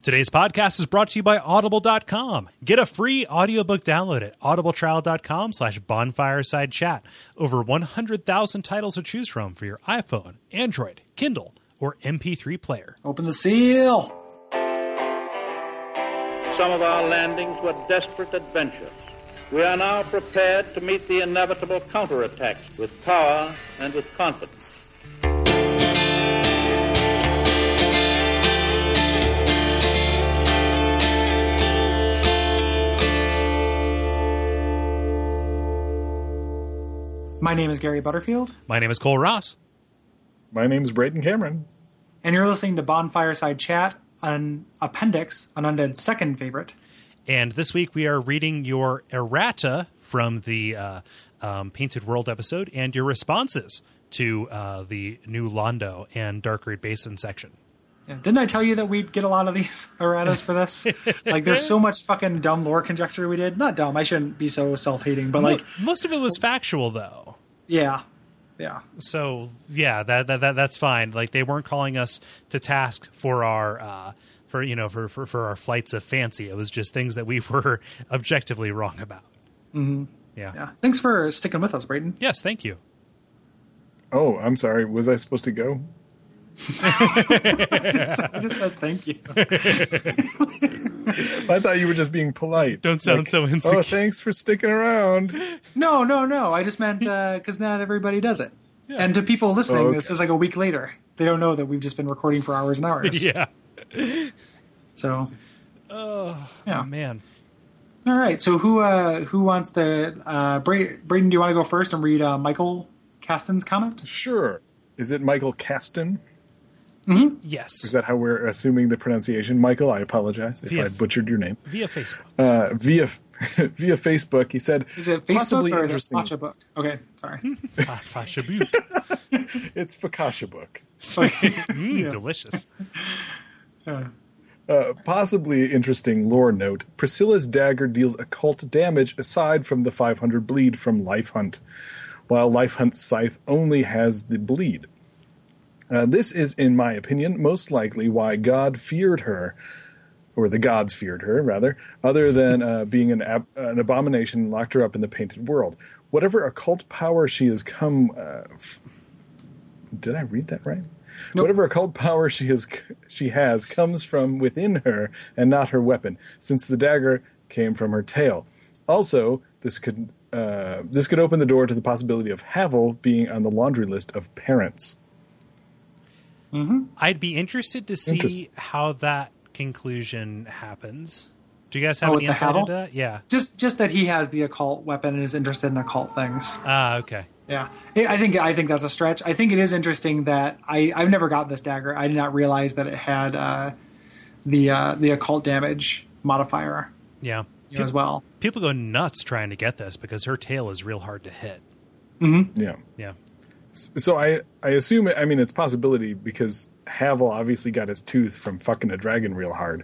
Today's podcast is brought to you by Audible.com. Get a free audiobook download at audibletrial.com/bonfiresidechat. Over 100,000 titles to choose from for your iPhone, Android, Kindle, or MP3 player. Open the seal. Some of our landings were desperate adventures. We are now prepared to meet the inevitable counterattacks with power and with confidence. My name is Gary Butterfield. My name is Kole Ross. My name is Brayton Cameron. And you're listening to Bonfireside Chat on Appendix, an Undead second favorite. And this week we are reading your errata from the Painted World episode and your responses to the new Londo and Darkroot Basin section. Yeah. Didn't I tell you that we'd get a lot of these erratas for this? Like, there's so much fucking dumb lore conjecture we did. Not dumb. I shouldn't be so self-hating, but like... Most of it was factual, though. Yeah. So, yeah, that's fine. Like, they weren't calling us to task for our... for our flights of fancy. It was just things that we were objectively wrong about. Mm-hmm. Yeah. Thanks for sticking with us, Brayton. Yes, thank you. Oh, I'm sorry. Was I supposed to go? I just said thank you. I thought you were just being polite. Don't sound so insecure. Oh, thanks for sticking around. No. I just meant because not everybody does it. Yeah. And to people listening, This is like a week later. They don't know that we've just been recording for hours and hours. Yeah. So. Oh, yeah. Man. All right. So who wants to? Brayden, do you want to go first and read Michael Caston's comment? Sure. Is it Michael Caston? Mm-hmm. Yes. Is that how we're assuming the pronunciation? Michael, I apologize if I butchered your name. Via Facebook. Via Facebook, he said... Is it Facebook or is it Fasha Book? Okay, sorry. Fasha Book. It's Fakasha Book. Delicious. Possibly interesting lore note. Priscilla's dagger deals occult damage aside from the 500 bleed from Life Hunt, while Life Hunt's scythe only has the bleed. This is, in my opinion, most likely why God feared her, or the gods feared her, rather, other than being an abomination and locked her up in the Painted World. Whatever occult power she has come... did I read that right? Nope. Whatever occult power she has comes from within her and not her weapon, since the dagger came from her tail. Also, this could open the door to the possibility of Havel being on the laundry list of parents. Mm-hmm. I'd be interested to see how that conclusion happens. Do you guys have any insight into that? Yeah. Just that he has the occult weapon and is interested in occult things. Okay. Yeah. I think that's a stretch. I think it is interesting that I've never got this dagger. I did not realize that it had the occult damage modifier. Yeah. As well. People go nuts trying to get this because her tail is real hard to hit. Mm-hmm. Yeah. Yeah. So I assume, it's a possibility because Havel obviously got his tooth from fucking a dragon real hard.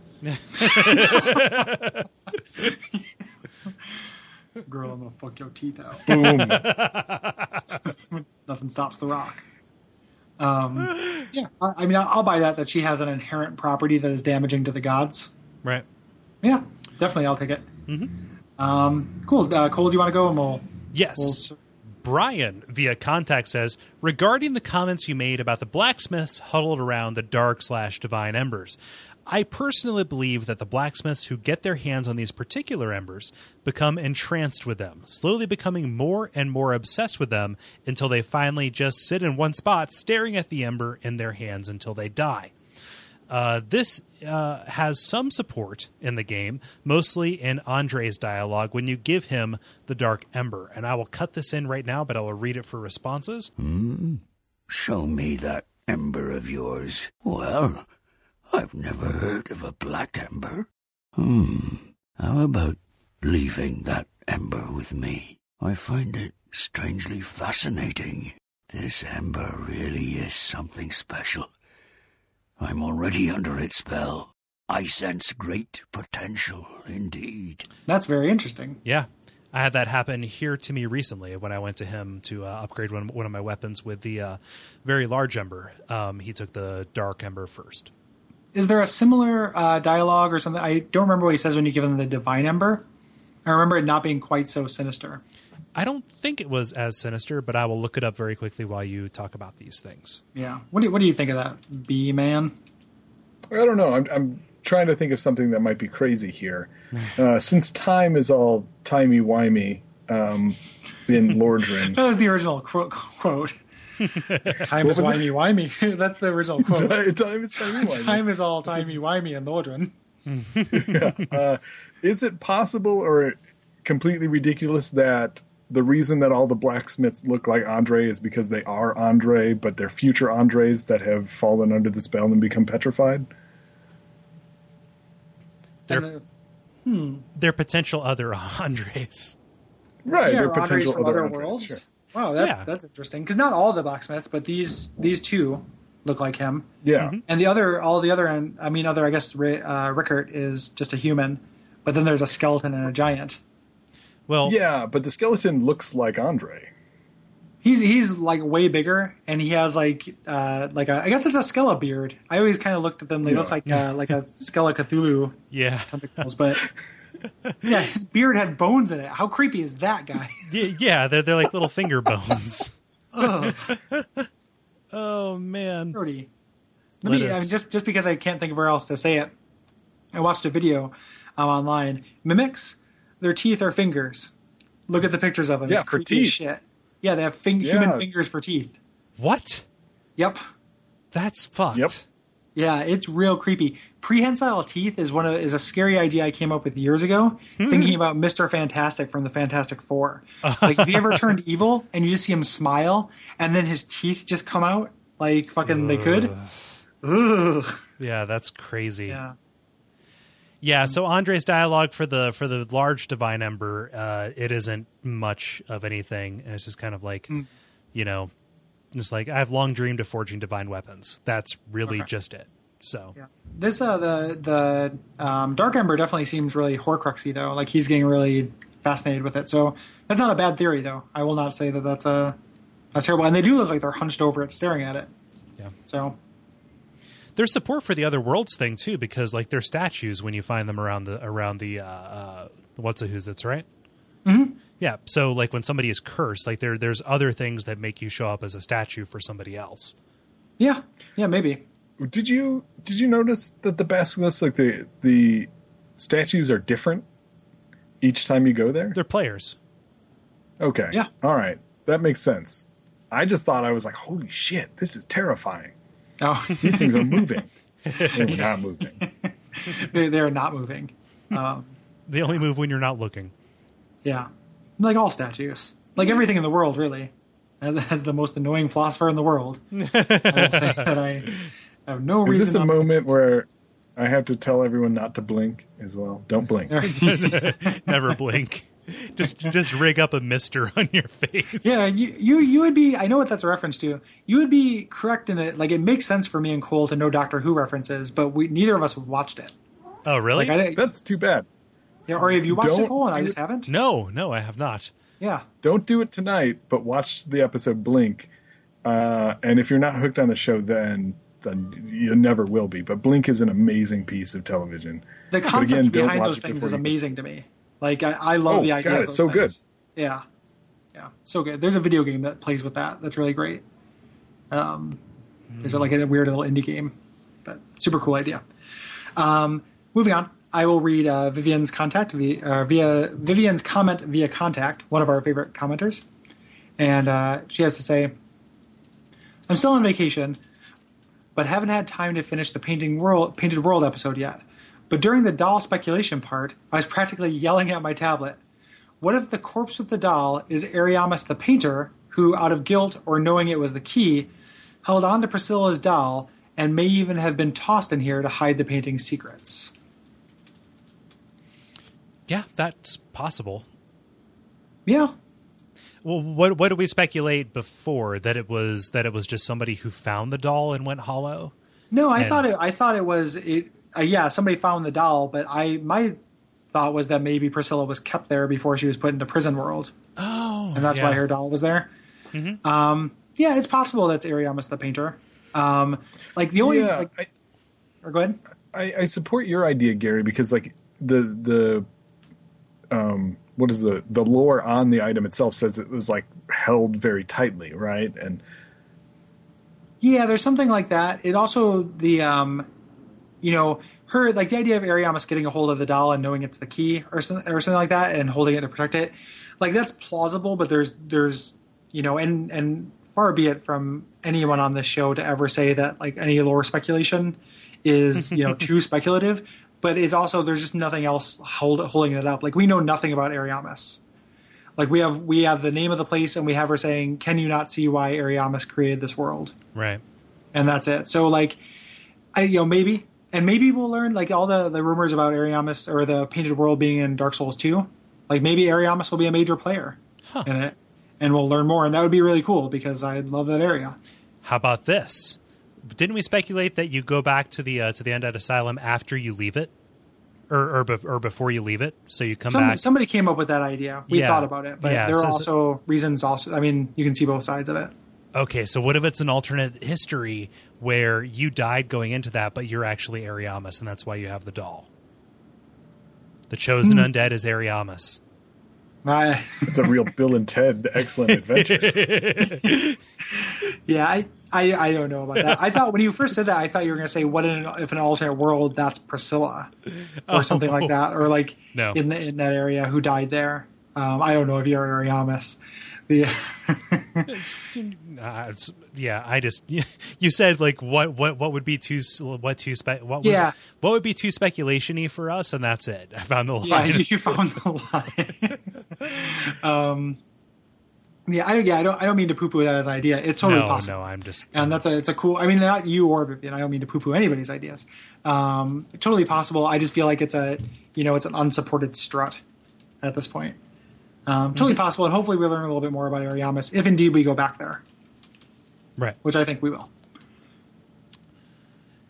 Girl, I'm gonna fuck your teeth out. Boom. Nothing stops the rock. Yeah, I'll buy that she has an inherent property that is damaging to the gods. Right. Yeah, definitely, I'll take it. Mm-hmm. Cool. Cole, do you want to go? And Yes. Brian, via contact, says, regarding the comments you made about the blacksmiths huddled around the dark/divine embers, I personally believe that the blacksmiths who get their hands on these particular embers become entranced with them, slowly becoming more and more obsessed with them until they finally just sit in one spot staring at the ember in their hands until they die. This has some support in the game, mostly in Andre's dialogue when you give him the Dark Ember. And I will cut this in right now, but I will read it for responses. Show me that ember of yours. Well, I've never heard of a black ember. How about leaving that ember with me? I find it strangely fascinating. This ember really is something special. I'm already under its spell. I sense great potential indeed. That's very interesting. Yeah. I had that happen here to me recently when I went to him to upgrade one of my weapons with the very large ember. He took the dark ember first. Is there a similar dialogue or something? I don't remember what he says when you give him the divine ember. I remember it not being quite so sinister. I don't think it was as sinister, but I will look it up very quickly while you talk about these things. Yeah. What do you think of that, B-Man? I don't know. I'm trying to think of something that might be crazy here. Since time is all timey-wimey in Lordran. That was the original quote. Time is wimey-wimey. That's the original quote. Time is timey-wimey. Time is all timey-wimey in Lordran. Is it possible or completely ridiculous that the reason that all the blacksmiths look like Andre is because they are Andre, but they're future Andres that have fallen under the spell and become petrified? They're potential other Andres. Right, Yeah, they're potential from other Andres, worlds. sure. Wow, that's interesting. Because not all the blacksmiths, but these two look like him. Yeah. And I guess Rickert is just a human, but then there's a skeleton and a giant. Well, Yeah, but the skeleton looks like Andre. He's like way bigger, and he has I guess it's a Skella beard. I always kind of looked at them; they look like a Skella Cthulhu yeah. tentacles, but yeah, his beard had bones in it. How creepy is that guy? Yeah, they're like little finger bones. Ugh, Oh, man. dirty. Let us- Just because I can't think of where else to say it. I watched a video online. Mimics, their teeth are fingers. Look at the pictures of them. Yeah, it's for creepy as teeth. shit. Yeah, they have human fingers for teeth. What? Yep. That's fucked. Yep. Yeah, it's real creepy. Prehensile teeth is a scary idea I came up with years ago, thinking about Mr. Fantastic from the Fantastic Four. Like, if he ever turned evil and you just see him smile and then his teeth just come out like fucking they could. Ugh. Yeah, that's crazy. Yeah. Yeah, so Andre's dialogue for the large divine ember, it isn't much of anything, and it's just kind of like, just like, I've long dreamed of forging divine weapons. That's really just it. So Yeah. This the Dark Ember definitely seems really Horcruxy though. Like he's getting really fascinated with it. So that's not a bad theory though. I will not say that that's terrible. And they do look like they're hunched over it, staring at it. yeah, So there's support for the other worlds thing too, because like they're statues when you find them around the what's a who's that's right. mm-hmm. Yeah, so like when somebody is cursed, like there's other things that make you show up as a statue for somebody else. yeah, maybe. Did you notice that the basilisks, like the statues, are different each time you go there? They're players. Okay. Yeah. All right. That makes sense. I just thought, I was like, holy shit, this is terrifying. Oh, These things are moving. They're not moving. they're not moving. They only move when you're not looking. Yeah, like all statues, like everything in the world, really. As the most annoying philosopher in the world, I would say that I have no reason. Is this a not moment where I have to tell everyone not to blink as well? Don't blink. Never blink. Just rig up a mister on your face. Yeah, you would be. I know what that's a reference to. You would be correct in it. Like it makes sense for me and Cole to know Doctor Who references, but neither of us have watched it. Oh, really? Like That's too bad. or have you watched Don't it, Cole? And I do just haven't. No, I have not. Yeah. Don't do it tonight, but watch the episode Blink. And if you're not hooked on the show, then you never will be. But Blink is an amazing piece of television. The But concept again, don't behind watch those it things before is you- amazing to me. Like I love the idea. God, of it's those so things. good. Yeah, so good. There's a video game that plays with that. That's really great. There's like a weird little indie game, but super cool idea. Moving on, I will read Vivian's contact via Vivian's comment via contact, one of our favorite commenters, and she has to say, "I'm still on vacation, but haven't had time to finish the Painted World episode yet. But during the doll speculation part, I was practically yelling at my tablet. What if the corpse with the doll is Ariamis the painter, who, out of guilt or knowing it was the key, held on to Priscilla's doll and may even have been tossed in here to hide the painting's secrets?" Yeah, that's possible. Yeah. Well, what did we speculate before? That it was just somebody who found the doll and went hollow? No, I And- thought it was it. Yeah, somebody found the doll, but my thought was that maybe Priscilla was kept there before she was put into prison world, Oh, and that's why her doll was there. Yeah, it's possible that's Ariamis the painter. Like the only Yeah, like, Or go ahead. I support your idea, Gary, because like the what is the lore on the item itself says it was like held very tightly, right? And yeah, there's something like that. It also her like the idea of Ariamis getting a hold of the doll and knowing it's the key or something like that and holding it to protect it, like that's plausible. But there's and far be it from anyone on this show to ever say that like any lore speculation is too speculative. But it's also there's just nothing else holding it up. Like we know nothing about Ariamis. Like we have the name of the place and we have her saying, "Can you not see why Ariamis created this world?" Right. And that's it. So like, maybe we'll learn like all the rumors about Ariamis or the Painted World being in Dark Souls 2. Like maybe Ariamis will be a major player in it, and we'll learn more, and that would be really cool because I love that area. How about this? Didn't we speculate that you go back to the Undead Asylum after you leave it, or before you leave it? So you come back. Somebody came up with that idea. We thought about it, but there are also reasons. Also, I mean, you can see both sides of it. Okay, so what if it's an alternate history where you died going into that, but you're actually Ariamis, and that's why you have the doll? The chosen undead is Ariamis. It's a real Bill and Ted excellent adventure. Yeah, I don't know about that. I thought when you first said that, I thought you were going to say, "What if an alternate world that's Priscilla," or something like that, or like in that area who died there. I don't know if you're Ariamis. You said like what would be too would be too speculation-y for us, and that's it. I found the line. Yeah, you found the line. I don't mean to poo-poo that as an idea. It's totally possible. No, I'm just and it's a cool. I mean, not you or Vivian. I don't mean to poo-poo anybody's ideas. Totally possible. I just feel like it's an unsupported strut at this point. Totally possible, and hopefully we'll learn a little bit more about Ariamis if indeed we go back there. Right. Which I think we will.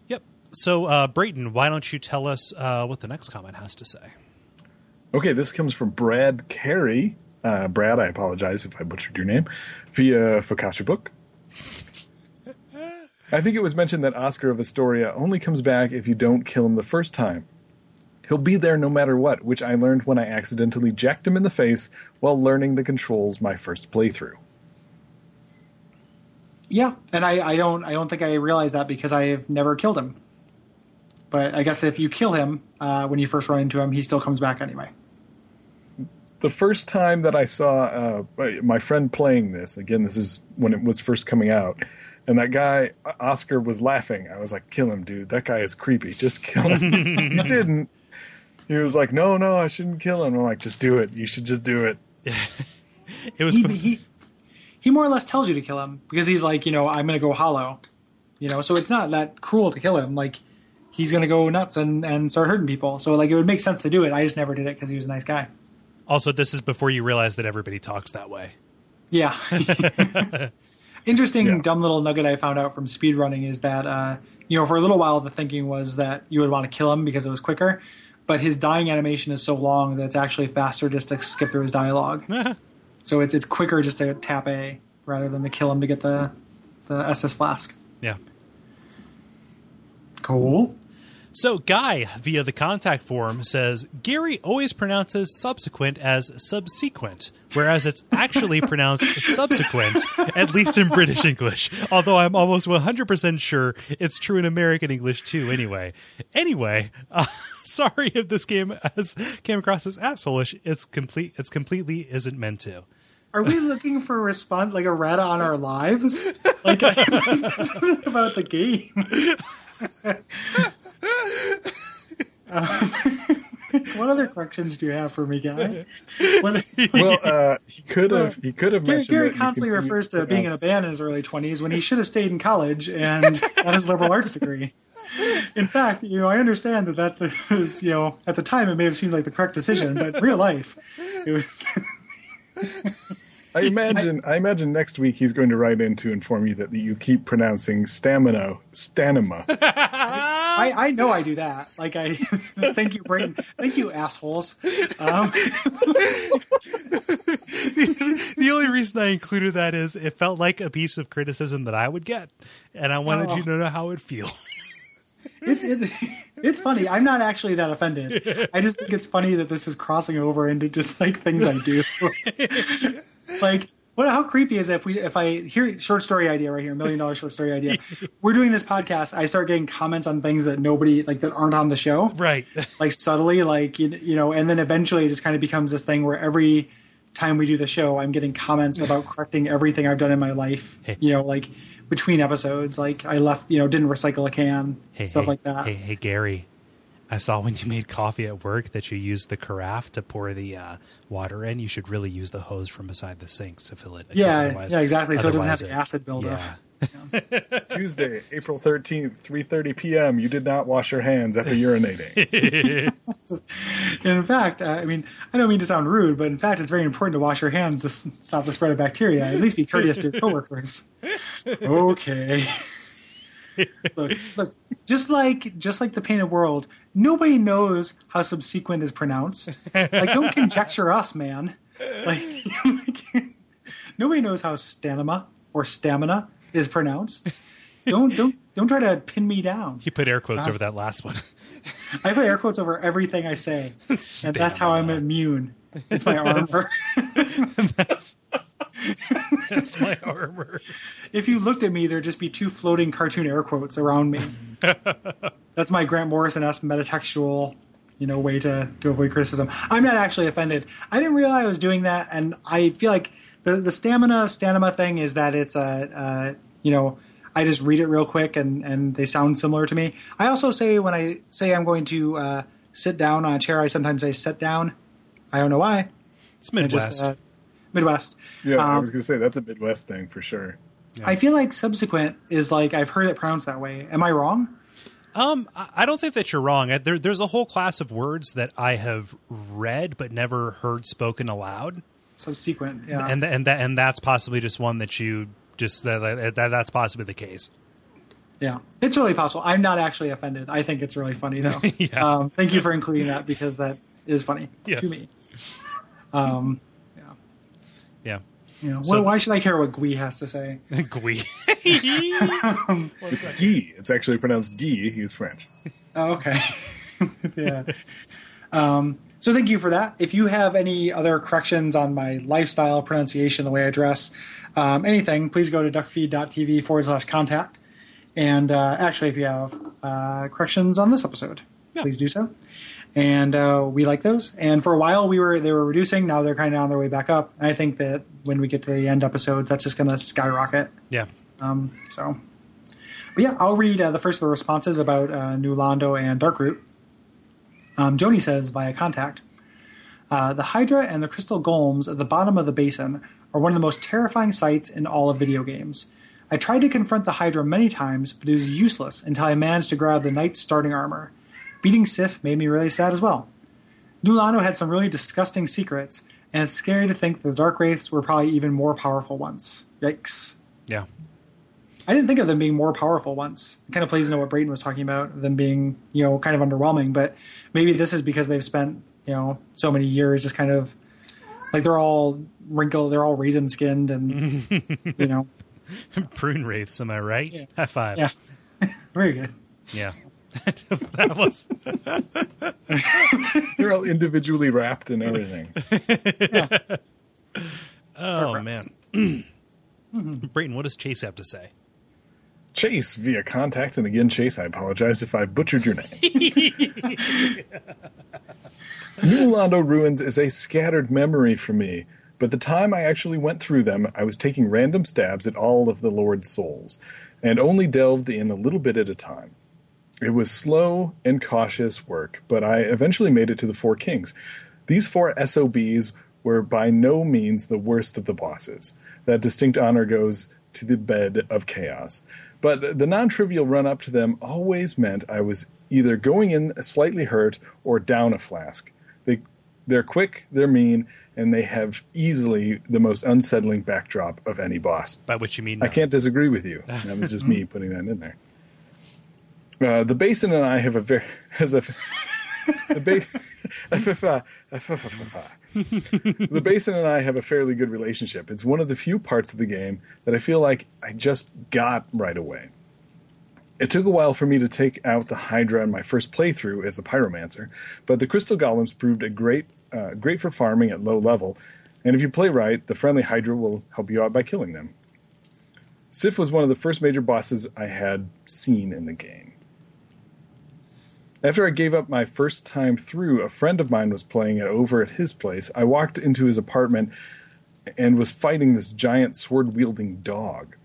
Yep. So, Brayton, why don't you tell us what the next comment has to say? Okay, this comes from Brad Carey. Brad, I apologize if I butchered your name. Via Focaccia Book. I think it was mentioned that Oscar of Astoria only comes back if you don't kill him the first time. He'll be there no matter what, which I learned when I accidentally jacked him in the face while learning the controls my first playthrough. Yeah, and I don't think I realized that because I have never killed him. But I guess if you kill him when you first run into him, he still comes back anyway. The first time that I saw my friend playing this, again, this is when it was first coming out, and that guy, Oscar, was laughing. I was like, kill him, dude. That guy is creepy. Just kill him. He didn't. He was like, no, I shouldn't kill him. I'm like, just do it. You should just do it. It was. He more or less tells you to kill him because he's like, I'm going to go hollow. So it's not that cruel to kill him. Like, he's going to go nuts and start hurting people. So, like, it would make sense to do it. I just never did it because he was a nice guy. Also, this is before you realize that everybody talks that way. Yeah. Interesting, dumb little nugget I found out from speedrunning is that, for a little while the thinking was that you would want to kill him because it was quicker. But his dying animation is so long that it's actually faster just to skip through his dialogue. So it's quicker just to tap A rather than to kill him to get the SS flask. Yeah. Cool. So Guy, via the contact form, says, Gary always pronounces subsequent as subsequent, whereas it's actually pronounced subsequent, at least in British English, although I'm almost 100% sure it's true in American English too anyway. Sorry if this came across as assholeish. It's completely isn't meant to. Are we looking for a response, like a errata on our lives? Like, this isn't about the game. What other corrections do you have for me, Guy? He could have mentioned. Gary constantly refers to being in a band in his early 20s when he should have stayed in college and got his liberal arts degree. In fact, I understand that was, at the time it may have seemed like the correct decision, but in real life, it was. I imagine next week he's going to write in to inform you that you keep pronouncing stanima. I know I do that. Like thank you, Brayton. Thank you, assholes. The only reason I included that is it felt like a piece of criticism that I would get, and I wanted you to know how it feels. It's funny. I'm not actually that offended. I just think it's funny that this is crossing over into just like things I do. Like, how creepy is it if I hear short story idea right here, $1 million short story idea. We're doing this podcast. I start getting comments on things that nobody like that aren't on the show, right? Like subtly, like you know, and then eventually it just kind of becomes this thing where every time we do the show, I'm getting comments about correcting everything I've done in my life. Hey. You know, like between episodes, like I left, didn't recycle a can, stuff like that. Hey, Gary, I saw when you made coffee at work that you used the carafe to pour the water in. You should really use the hose from beside the sinks to fill it. Yeah, exactly. So it doesn't have the acid buildup. Yeah. Tuesday, April 13th, 3:30 p.m. You did not wash your hands after urinating. In fact, I don't mean to sound rude, but in fact, it's very important to wash your hands to stop the spread of bacteria. At least be courteous to your coworkers. Okay. Look. Just like the painted world, nobody knows how subsequent is pronounced. Like, don't conjecture us, man. Like nobody knows how stamina is pronounced. Don't try to pin me down. You put air quotes over that last one. I put air quotes over everything I say, and that's how I'm immune. It's my armor. That's my armor. If you looked at me, there'd just be two floating cartoon air quotes around me. That's my Grant Morrison-esque metatextual, way to avoid criticism. I'm not actually offended. I didn't realize I was doing that, and I feel like the stamina thing is that it's I just read it real quick and they sound similar to me. I also say when I say I'm going to sit down on a chair, I sometimes say sit down. I don't know why. It's Midwest. Midwest. Yeah, I was going to say that's a Midwest thing for sure. Yeah. I feel like subsequent is like I've heard it pronounced that way. Am I wrong? I don't think that you're wrong. There's a whole class of words that I have read but never heard spoken aloud. Subsequent, yeah, and that's possibly just one that you just that's possibly the case. Yeah, it's really possible. I'm not actually offended. I think it's really funny though. Yeah. Thank you for including that because that is funny yes. to me. Yeah. Why should I care what Gui has to say? Gui. It's Guy. It's actually pronounced Guy. He's French. Oh, okay. Yeah. So thank you for that. If you have any other corrections on my lifestyle, pronunciation, the way I dress, anything, please go to Duckfeed.tv/contact. And actually, if you have corrections on this episode, please do so. And we like those. And for a while, they were reducing. Now they're kind of on their way back up. And I think that when we get to the end episodes, that's just going to skyrocket. Yeah. But yeah, I'll read the first of the responses about New Londo and Darkroot. Joni says via contact, the Hydra and the Crystal Golems at the bottom of the basin are one of the most terrifying sights in all of video games. I tried to confront the Hydra many times, but it was useless until I managed to grab the Knight's starting armor. Beating Sif made me really sad as well. New Londo had some really disgusting secrets, and it's scary to think the Dark Wraiths were probably even more powerful once. Yikes. Yeah. I didn't think of them being more powerful once. It kind of plays into what Brayton was talking about, them being, kind of underwhelming, but maybe this is because they've spent, so many years just kind of, like they're all wrinkled, they're all raisin-skinned and, Prune wraiths, am I right? Yeah. High five. Yeah. Very good. Yeah. That was... They're all individually wrapped and everything. Yeah. Oh, man. Brayton, what does Chase have to say? Chase via contact, and again, Chase, I apologize if I butchered your name. New Londo Ruins is a scattered memory for me, but the time I actually went through them, I was taking random stabs at all of the Lord's souls, and only delved in a little bit at a time. It was slow and cautious work, but I eventually made it to the Four Kings. These four SOBs were by no means the worst of the bosses. That distinct honor goes to the bed of chaos. But the non-trivial run-up to them always meant I was either going in slightly hurt or down a flask. They're quick, they're mean, and they have easily the most unsettling backdrop of any boss. By which you mean I can't disagree with you. That was just me putting that in there. The Basin and I have a very... The Basin and I have a fairly good relationship. It's one of the few parts of the game that I feel like I just got right away. It took a while for me to take out the Hydra in my first playthrough as a pyromancer, but the crystal golems proved great for farming at low level, and if you play right, the friendly Hydra will help you out by killing them. Sif was one of the first major bosses I had seen in the game. After I gave up my first time through, a friend of mine was playing it over at his place. I walked into his apartment and was fighting this giant sword-wielding dog.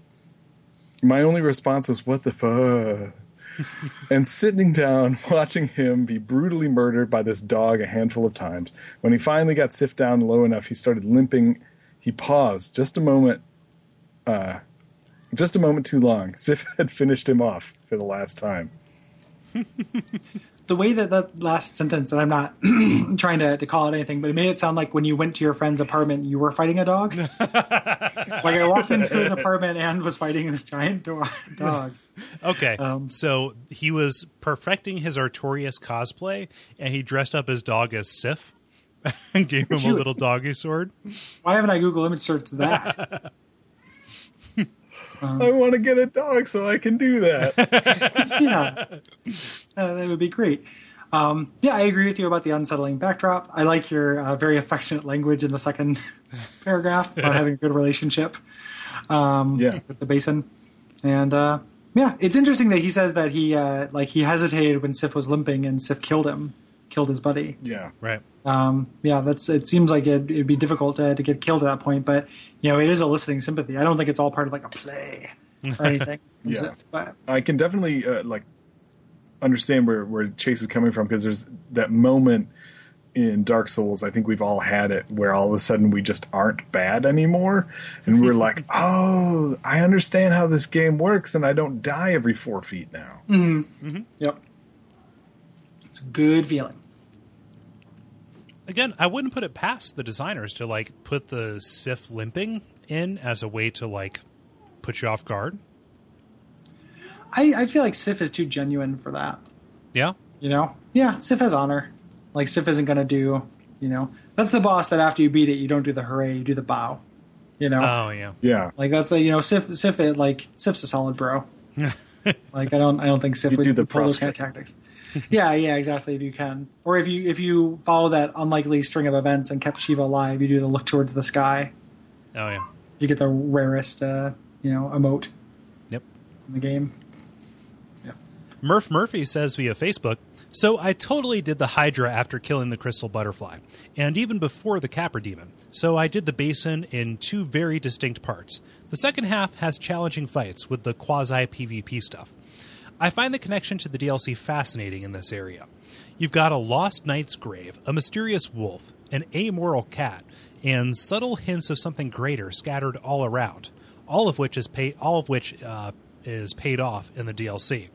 My only response was, "What the fuck?" And sitting down, watching him be brutally murdered by this dog a handful of times. When he finally got Sif down low enough, he started limping. He paused just a moment too long. Sif had finished him off for the last time. The way that last sentence, and I'm not trying to call it anything, but it made it sound like when you went to your friend's apartment, you were fighting a dog. Like I walked into his apartment and was fighting this giant dog. Okay, so he was perfecting his Artorias cosplay, and he dressed up his dog as Sif and gave him a little doggy sword. Why haven't I Google image searched that? I want to get a dog so I can do that. Yeah, that would be great. Yeah, I agree with you about the unsettling backdrop. I like your very affectionate language in the second paragraph about having a good relationship with the basin. And yeah, it's interesting that he says that he hesitated when Sif was limping and Sif killed his buddy. Yeah, right. Yeah, it seems like it'd be difficult to get killed at that point, but it is eliciting sympathy. I don't think it's all part of like a play or anything. Yeah, but I can definitely understand where Chase is coming from, because there's that moment in Dark Souls, I think we've all had it, where all of a sudden we just aren't bad anymore, and we're like, oh, I understand how this game works, and I don't die every 4 feet now. Mm-hmm. Mm-hmm. Yep, it's a good feeling. Again, I wouldn't put it past the designers to put the Sif limping in as a way to put you off guard. I feel like Sif is too genuine for that. Yeah? Yeah, Sif has honor. Sif isn't going to do, that's the boss that after you beat it, you don't do the hooray, you do the bow. Oh, yeah. Yeah. That's Sif's a solid bro. I don't think Sif You would do the pull those kind of tactics. Yeah, exactly. If you can, or if you follow that unlikely string of events and kept Shiva alive, you do the look towards the sky. Oh yeah. You get the rarest, emote. Yep. In the game. Yep. Murph Murphy says via Facebook, "So I totally did the Hydra after killing the Crystal Butterfly, and even before the Capra Demon. So I did the basin in 2 very distinct parts. The second half has challenging fights with the quasi-PvP stuff. I find the connection to the DLC fascinating in this area. You've got a lost knight's grave, a mysterious wolf, an amoral cat, and subtle hints of something greater scattered all around, all of which is paid off in the DLC.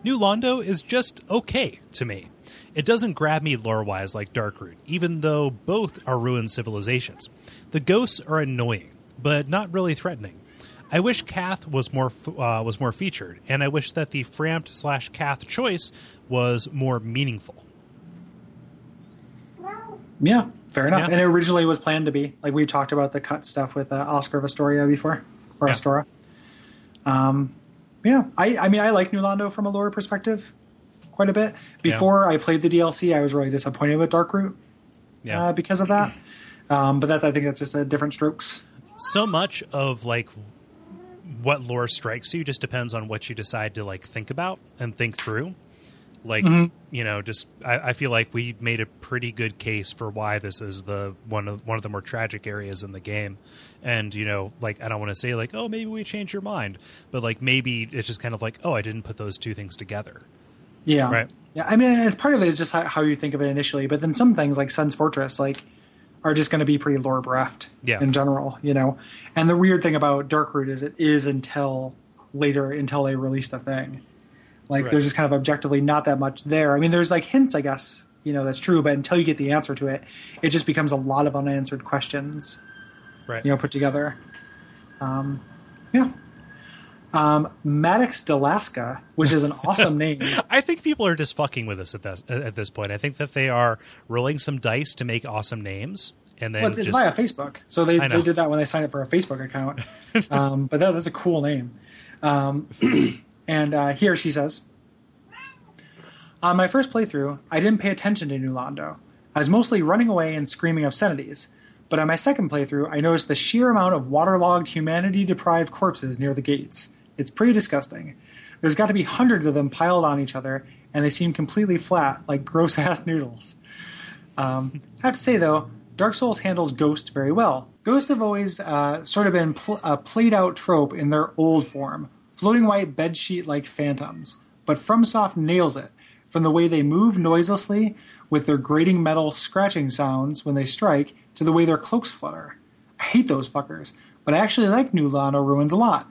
New Londo is just okay to me. It doesn't grab me lore-wise like Darkroot, even though both are ruined civilizations. The ghosts are annoying, but not really threatening. I wish Kath was more featured, and I wish that the Frampt/Kath choice was more meaningful." Yeah, fair enough. Yeah. And it originally was planned to be. We talked about the cut stuff with Oscar of Astoria before, or Yeah. Astora. Yeah, I like New Londo from a lore perspective quite a bit. Before I played the DLC, I was really disappointed with Darkroot because of that. But I think that's just a different strokes. So much of what lore strikes you just depends on what you decide to think about and think through. I feel like we made a pretty good case for why this is one of the more tragic areas in the game. And, I don't want to say oh, maybe we changed your mind, but maybe it's just kind of oh, I didn't put those two things together. Yeah. Right. Yeah. I mean, it's part of it is just how you think of it initially, but then some things like Sun's Fortress, are just going to be pretty lore bereft in general, And the weird thing about Darkroot is it is until they release the thing. There's just kind of objectively not that much there. I mean, there's hints, I guess, that's true, but until you get the answer to it, it just becomes a lot of unanswered questions, put together. Maddox Delaska, which is an awesome name. I think people are just fucking with us at this point. I think that they are rolling some dice to make awesome names. And then it's via Facebook. So they did that when they signed up for a Facebook account. But that's a cool name. And here she says, on my first playthrough, I didn't pay attention to New Londo. I was mostly running away and screaming obscenities. But on my second playthrough, I noticed the sheer amount of waterlogged, humanity-deprived corpses near the gates. It's pretty disgusting. There's got to be hundreds of them piled on each other, and they seem completely flat, like gross-ass noodles. I have to say, though, Dark Souls handles ghosts very well. Ghosts have always sort of been a played-out trope in their old form, floating white bedsheet-like phantoms. But FromSoft nails it, from the way they move noiselessly with their grating metal scratching sounds when they strike to the way their cloaks flutter. I hate those fuckers, but I actually like New Londo Ruins a lot.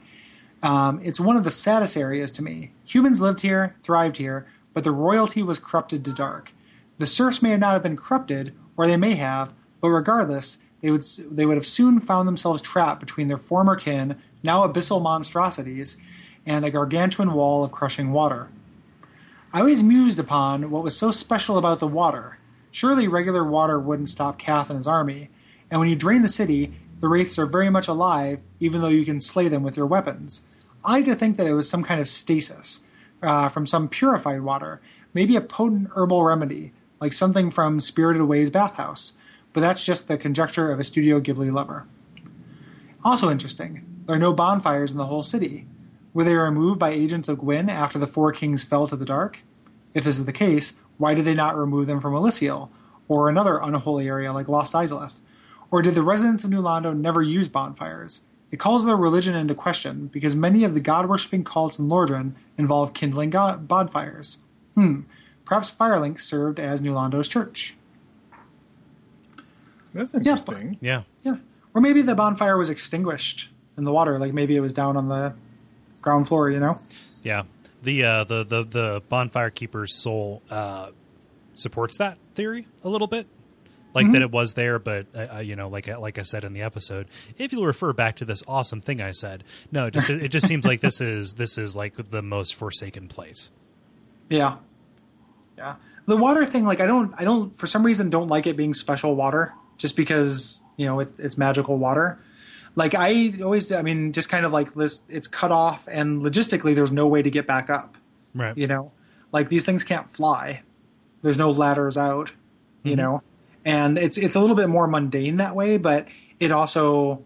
It's one of the saddest areas to me. Humans lived here, thrived here, but the royalty was corrupted to dark. The serfs may not have been corrupted, or they may have, but regardless, they would have soon found themselves trapped between their former kin, now abyssal monstrosities, and a gargantuan wall of crushing water. I always mused upon what was so special about the water. Surely regular water wouldn't stop Kath and his army, and when you drain the city, the wraiths are very much alive, even though you can slay them with your weapons. I like to think that it was some kind of stasis, from some purified water, maybe a potent herbal remedy, like something from Spirited Away's bathhouse, but that's just the conjecture of a Studio Ghibli lover. Also interesting, there are no bonfires in the whole city. Were they removed by agents of Gwyn after the Four Kings fell to the dark? If this is the case, why did they not remove them from Elysiel, or another unholy area like Lost Izalith? Or did the residents of New Londo never use bonfires? It calls their religion into question, because many of the god-worshipping cults in Lordran involve kindling bonfires. Perhaps Firelink served as New Londo's church. That's interesting. Yeah. Or maybe the bonfire was extinguished in the water, like maybe it was down on the ground floor, you know? Yeah. The bonfire keeper's soul supports that theory a little bit. Like that it was there, but like I said in the episode, if you'll refer back to this awesome thing I said, no, it just seems like this is like the most forsaken place. Yeah. The water thing, like I don't for some reason don't like it being special water, just because it's magical water. Like just kind of like this, it's cut off, and logistically there's no way to get back up. Right. Like these things can't fly. There's no ladders out. And it's a little bit more mundane that way, but it also,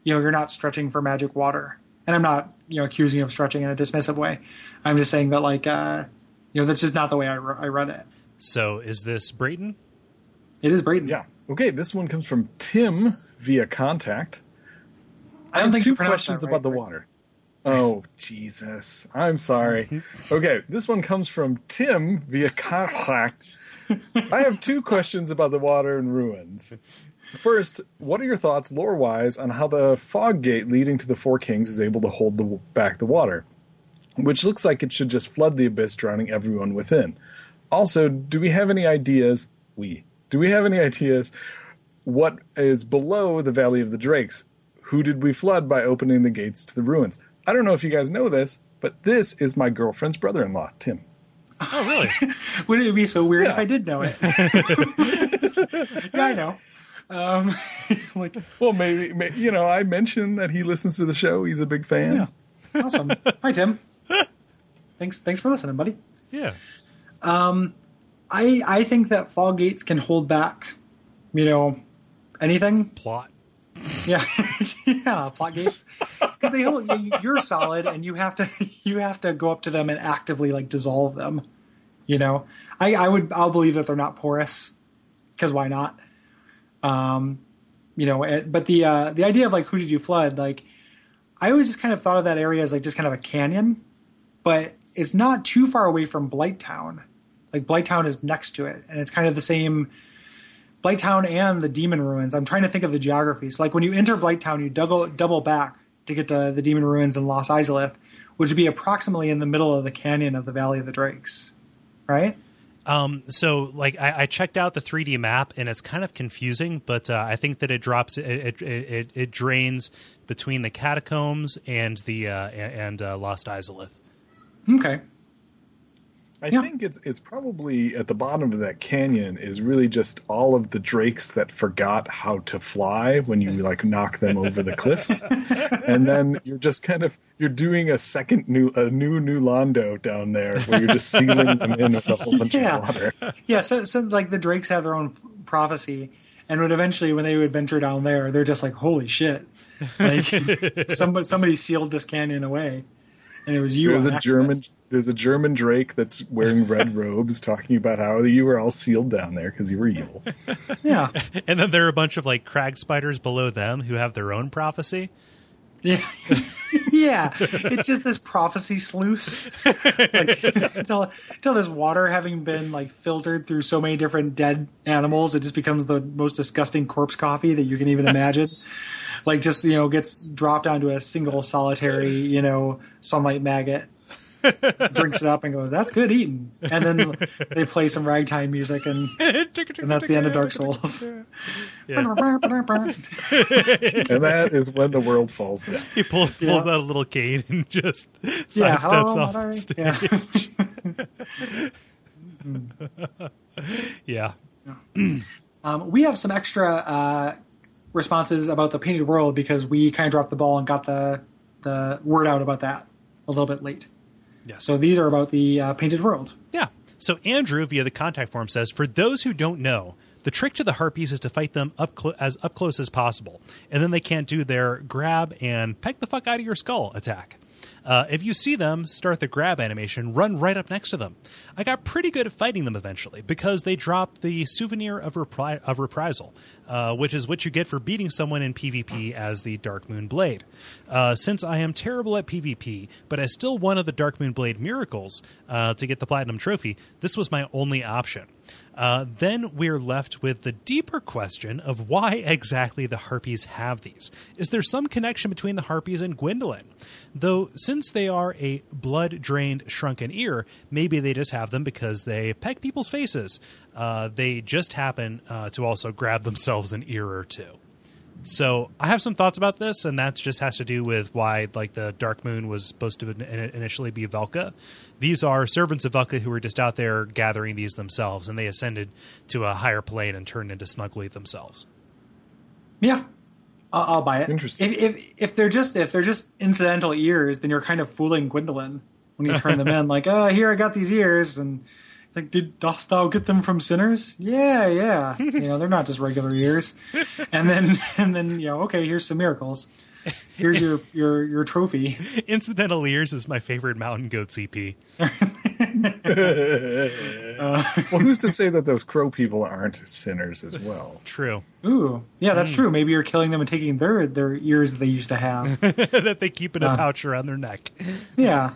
you're not stretching for magic water. And I'm not, accusing you of stretching in a dismissive way. I'm just saying that, like, that's just not the way I read it. So is this Brayton? It is Brayton. Yeah. Okay, this one comes from Tim via contact. I don't think two you pronounced questions that right, about the water. Oh, Jesus. I'm sorry. Okay, this one comes from Tim via contact. I have two questions about the water and ruins. First, what are your thoughts, lore-wise, on how the fog gate leading to the Four Kings is able to hold back the water? Which looks like it should just flood the abyss, drowning everyone within. Also, do we have any ideas what is below the Valley of the Drakes? Who did we flood by opening the gates to the ruins? I don't know if you guys know this, but this is my girlfriend's brother-in-law, Tim. Oh, really? Wouldn't it be so weird if I did know it? Yeah, I know. Well, maybe I mentioned that he listens to the show. He's a big fan. Yeah. Awesome. Hi, Tim. Thanks for listening, buddy. Yeah. I think that fog gates can hold back, anything. Plot. Yeah, plot gates, because they hold. You're solid, and you have to go up to them and actively like dissolve them. I'll believe that they're not porous, because why not? But the idea of like who did you flood? Like, I always just kind of thought of that area as like just kind of a canyon, but it's not too far away from Blighttown. Like Blighttown is next to it, and it's kind of the same. Blighttown and the Demon Ruins. I'm trying to think of the geography. So, like, when you enter Blighttown, you double back to get to the Demon Ruins and Lost Izalith, which would be approximately in the middle of the canyon of the Valley of the Drakes, right? So, like, I checked out the 3D map, and it's kind of confusing, but I think that it drops. It drains between the catacombs and the Lost Izalith. Okay. I think it's probably at the bottom of that canyon is really just all of the drakes that forgot how to fly when you like knock them over the cliff, and then you're just you're doing a new Londo down there where you're just sealing them in with a whole bunch of water. Yeah, so like the drakes have their own prophecy, and when they would venture down there, they're just like, holy shit, like somebody sealed this canyon away, and it was you. There's a German drake that's wearing red robes talking about how you were all sealed down there because you were evil. Yeah. And then there are a bunch of like crag spiders below them who have their own prophecy. Yeah. Yeah. It's just this prophecy sluice. Like, until this water having been like filtered through so many different dead animals, it just becomes the most disgusting corpse coffee that you can even imagine. Like just, gets dropped onto a single solitary, sunlight maggot. Drinks it up and goes, that's good eating. And then they play some ragtime music and that's the end of Dark Souls. Yeah. And that is when the world falls down. He pulls out a little cane and just sidesteps off the stage. Yeah. We have some extra responses about the Painted World because we kind of dropped the ball and got the word out about that a little bit late. Yes. So these are about the Painted World. Yeah. So Andrew, via the contact form, says, for those who don't know, the trick to the harpies is to fight them as up close as possible, and then they can't do their grab and peck the fuck out of your skull attack. If you see them start the grab animation, run right up next to them. I got pretty good at fighting them eventually because they drop the souvenir of reprisal, which is what you get for beating someone in PvP as the Dark Moon Blade. Since I am terrible at PvP, but as still one of the Dark Moon Blade miracles to get the Platinum Trophy, this was my only option. Then we're left with the deeper question of why exactly the Harpies have these. Is there some connection between the Harpies and Gwendolyn? Though, since they are a blood-drained, shrunken ear, maybe they just have them because they peck people's faces. They just happen to also grab themselves an ear or two. So I have some thoughts about this, and that just has to do with why like the Dark Moon was supposed to initially be Velka. These are servants of Velka who were just out there gathering these themselves, and they ascended to a higher plane and turned into Snuggly themselves. Yeah, I'll buy it. Interesting. If they're just incidental ears, then you're kind of fooling Gwendolyn when you turn them in. Like, here I got these ears, and it's like, dost thou get them from sinners? Yeah. They're not just regular ears. And then okay, here's some miracles. Here's your trophy. Incidental ears is my favorite mountain goat CP. Well, who's to say that those crow people aren't sinners as well? True. Ooh, yeah, that's true. Maybe you're killing them and taking their ears that they used to have. That they keep in a pouch around their neck. Yeah.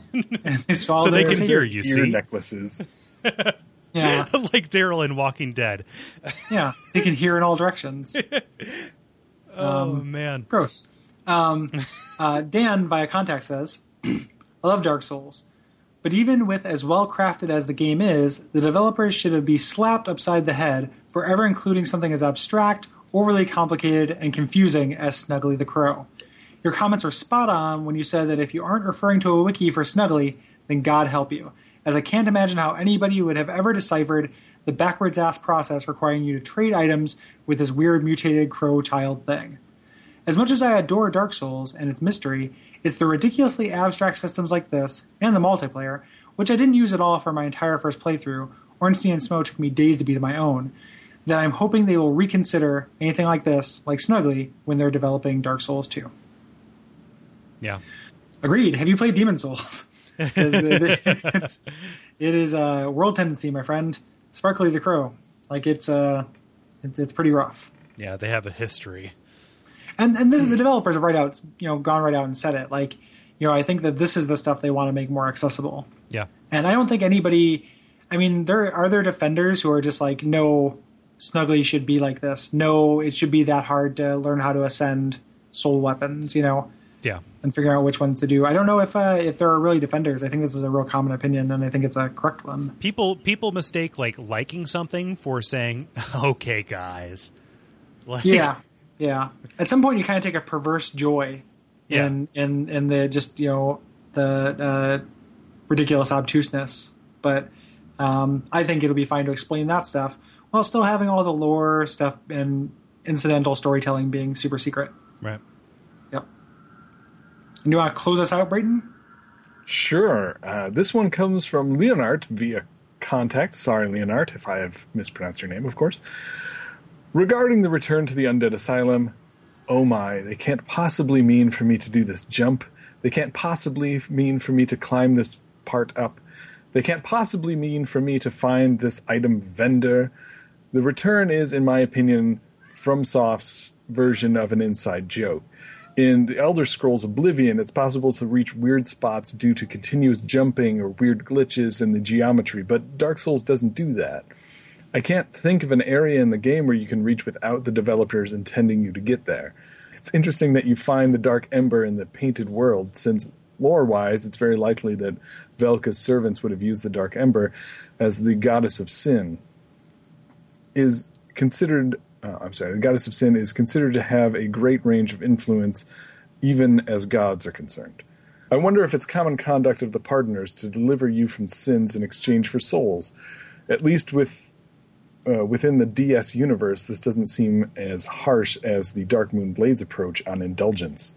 So they can hear you, ear necklaces. Yeah. Like Daryl in Walking Dead. Yeah. They can hear in all directions. Man. Gross. Dan via contact says, I love Dark Souls, but even with as well crafted as the game is, the developers should be slapped upside the head for ever including something as abstract, overly complicated, and confusing as Snuggly the Crow. Your comments are spot on when you said that if you aren't referring to a wiki for Snuggly, then God help you, as I can't imagine how anybody would have ever deciphered the backwards-ass process requiring you to trade items with this weird mutated crow child thing. As much as I adore Dark Souls and its mystery, it's the ridiculously abstract systems like this, and the multiplayer, which I didn't use at all for my entire first playthrough, Ornstein and Smoke took me days to beat on my own, that I'm hoping they will reconsider anything like this, like Snuggly, when they're developing Dark Souls 2. Yeah. Agreed. Have you played Demon Souls? It is a world tendency, my friend. Sparkly the Crow. Like, it's pretty rough. Yeah, they have a history. And this, the developers have gone right out and said it. Like, I think that this is the stuff they want to make more accessible. Yeah. And I don't think anybody, are there defenders who are just like, no, Snuggly should be like this. No, it should be that hard to learn how to ascend soul weapons, Yeah. and figure out which ones to do. I don't know if there are really defenders. I think this is a real common opinion, and I think it's a correct one. People mistake liking something for saying, okay, guys. Like, Yeah. At some point, you kind of take a perverse joy in the just the ridiculous obtuseness. But I think it'll be fine to explain that stuff while still having all the lore stuff and incidental storytelling being super secret. Right. Yep. And you want to close us out, Brayton? Sure. This one comes from Leonard via contact. Sorry, Leonard, if I have mispronounced your name, of course. Regarding the return to the Undead Asylum, oh my, they can't possibly mean for me to do this jump. They can't possibly mean for me to climb this part up. They can't possibly mean for me to find this item vendor. The return is, in my opinion, FromSoft's version of an inside joke. In the Elder Scrolls Oblivion, it's possible to reach weird spots due to continuous jumping or weird glitches in the geometry, but Dark Souls doesn't do that. I can't think of an area in the game where you can reach without the developers intending you to get there. It's interesting that you find the Dark Ember in the Painted World, since lore-wise, it's very likely that Velka's servants would have used the Dark Ember as the goddess of sin. The goddess of sin is considered to have a great range of influence, even as gods are concerned. I wonder if it's common conduct of the Pardoners to deliver you from sins in exchange for souls. At least within the DS universe, this doesn't seem as harsh as the Dark Moon Blades approach on indulgence.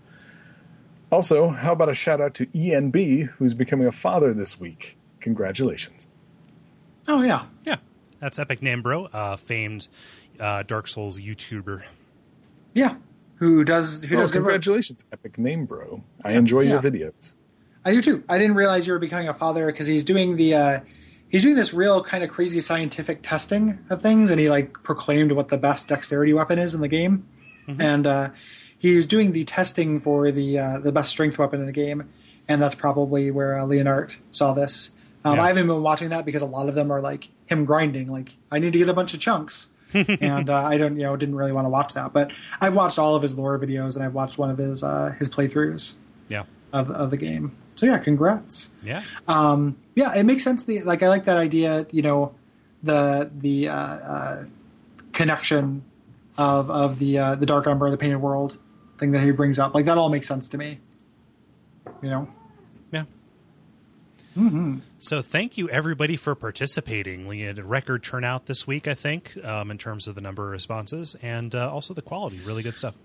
Also, how about a shout out to ENB, who's becoming a father this week? Congratulations. Oh, yeah. Yeah. That's Epic Name Bro, famed Dark Souls YouTuber. Yeah. Who does good work. Congratulations, Epic Name Bro. I enjoy your videos. I do too. I didn't realize you were becoming a father because he's doing this real kind of crazy scientific testing of things, and he like proclaimed what the best dexterity weapon is in the game. Mm-hmm. And he was doing the testing for the best strength weapon in the game, and that's probably where Leonard saw this. I haven't been watching that because a lot of them are like him grinding. Like, I need to get a bunch of chunks. And I didn't really want to watch that. But I've watched all of his lore videos, and I've watched one of his playthroughs of the game. So yeah, congrats. Yeah. It makes sense. I like that idea, the connection of the Dark Ember, the Painted World thing that he brings up. Like, that all makes sense to me. Yeah. Mm-hmm. So thank you, everybody, for participating. We had a record turnout this week, I think, in terms of the number of responses and also the quality. Really good stuff.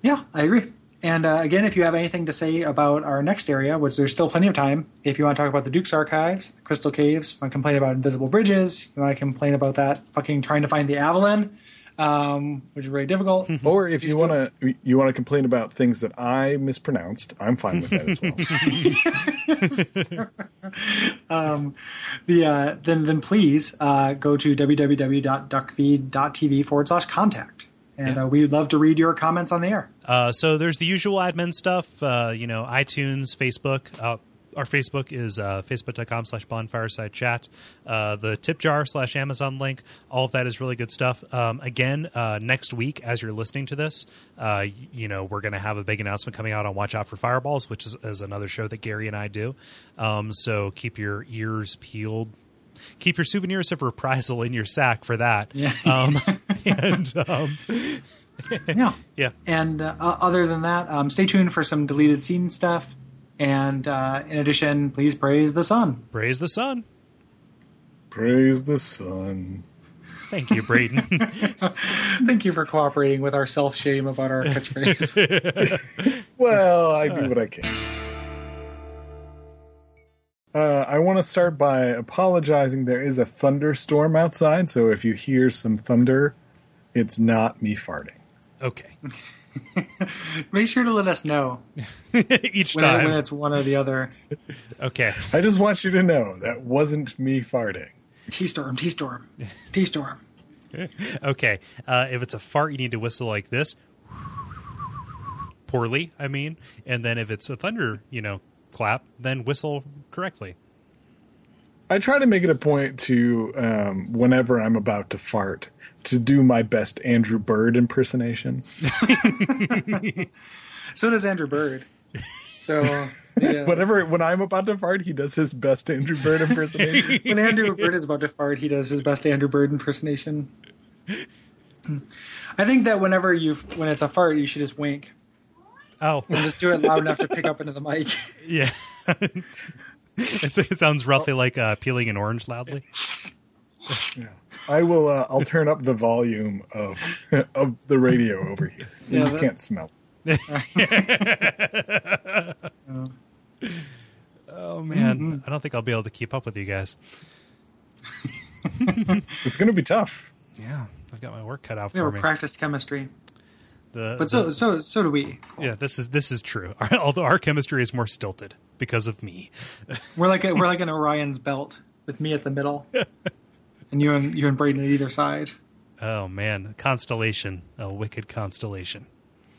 Yeah, I agree. And again, if you have anything to say about our next area, which there's still plenty of time, if you want to talk about the Duke's Archives, the Crystal Caves, you want to complain about invisible bridges, you want to complain about that fucking trying to find the Avalon, which is very difficult. Or if you want to complain about things that I mispronounced, I'm fine with that as well. Then please go to www.duckfeed.tv/contact. And we'd love to read your comments on the air. So there's the usual admin stuff, iTunes, Facebook. Our Facebook is facebook.com/bonfiresidechat. The tip jar /Amazon link. All of that is really good stuff. Again, next week, as you're listening to this, we're going to have a big announcement coming out on Watch Out for Fireballs, which is another show that Gary and I do. So keep your ears peeled. Keep your souvenirs of reprisal in your sack for that. Yeah. Yeah. And other than that, stay tuned for some deleted scene stuff. And in addition, please praise the sun. Praise the sun. Praise the sun. Thank you, Brayton. Thank you for cooperating with our self-shame about our catchphrase. Well, I do what I can. I want to start by apologizing. There is a thunderstorm outside, so if you hear some thunder, it's not me farting. Okay. Make sure to let us know each time when it's one or the other. Okay. I just want you to know that wasn't me farting. T-storm. Okay. If it's a fart, you need to whistle like this. Poorly, I mean. And then if it's a thunder, clap, then whistle correctly. I try to make it a point to, whenever I'm about to fart, to do my best Andrew Bird impersonation. So does Andrew Bird. So when I'm about to fart, he does his best Andrew Bird impersonation. When Andrew Bird is about to fart, he does his best Andrew Bird impersonation. I think that when it's a fart, you should just wink. Oh. And just do it loud enough to pick up into the mic. Yeah. It sounds roughly like peeling an orange loudly. Yeah. I will. I'll turn up the volume of the radio over here, so you can't smell. Oh man, I don't think I'll be able to keep up with you guys. It's going to be tough. Yeah, I've got my work cut out We for never me. practiced chemistry, But so do we. Cole. Yeah, this is true. Although our chemistry is more stilted because of me. We're like an Orion's belt with me at the middle, and you and Brayton at either side. Oh man, constellation, a wicked constellation.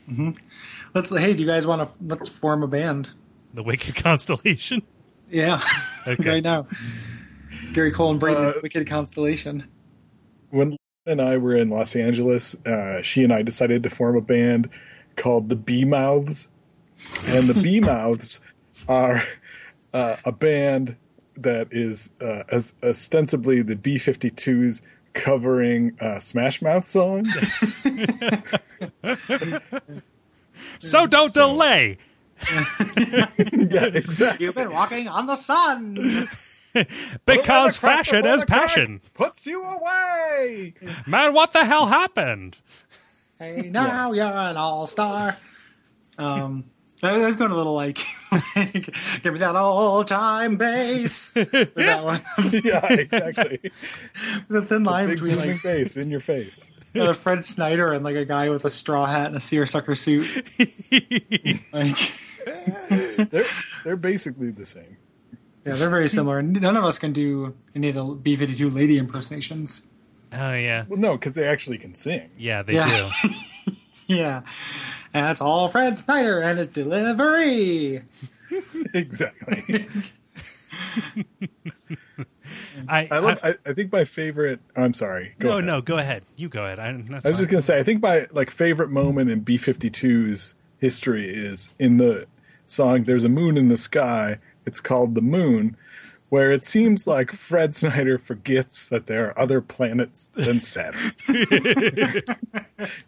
Mm-hmm. Hey, do you guys want to let's form a band? The wicked constellation. Yeah, Okay. right now. Gary Cole and Brayton, wicked constellation. When Lynn and I were in Los Angeles, she and I decided to form a band called the Bee Mouths, and the Bee Mouths are a band that is as ostensibly the B-52s covering Smash Mouth songs. So don't delay. Yeah, exactly. You've been walking on the sun. Because fashion is passion. Puts you away. Man, what the hell happened? Hey, now you're an all-star. I was going a little like give me that all-time bass. With that one. Yeah, exactly. There's a thin line Big between booming like bass in your face. the Fred Snyder and like a guy with a straw hat and a seersucker suit. Like, They're basically the same. yeah, they're very similar. None of us can do any of the B-52 lady impersonations. Oh yeah, Well, no, because they actually can sing. yeah, they Yeah. do. Yeah, and that's all Fred Snyder and his delivery. Exactly. I I think my favorite. I'm sorry. Go ahead. No, go ahead. You go ahead. I was just gonna say. I think my favorite moment in B-52's history is in the song "There's a Moon in the Sky." It's called "The Moon," where it seems like Fred Snyder forgets that there are other planets than Saturn.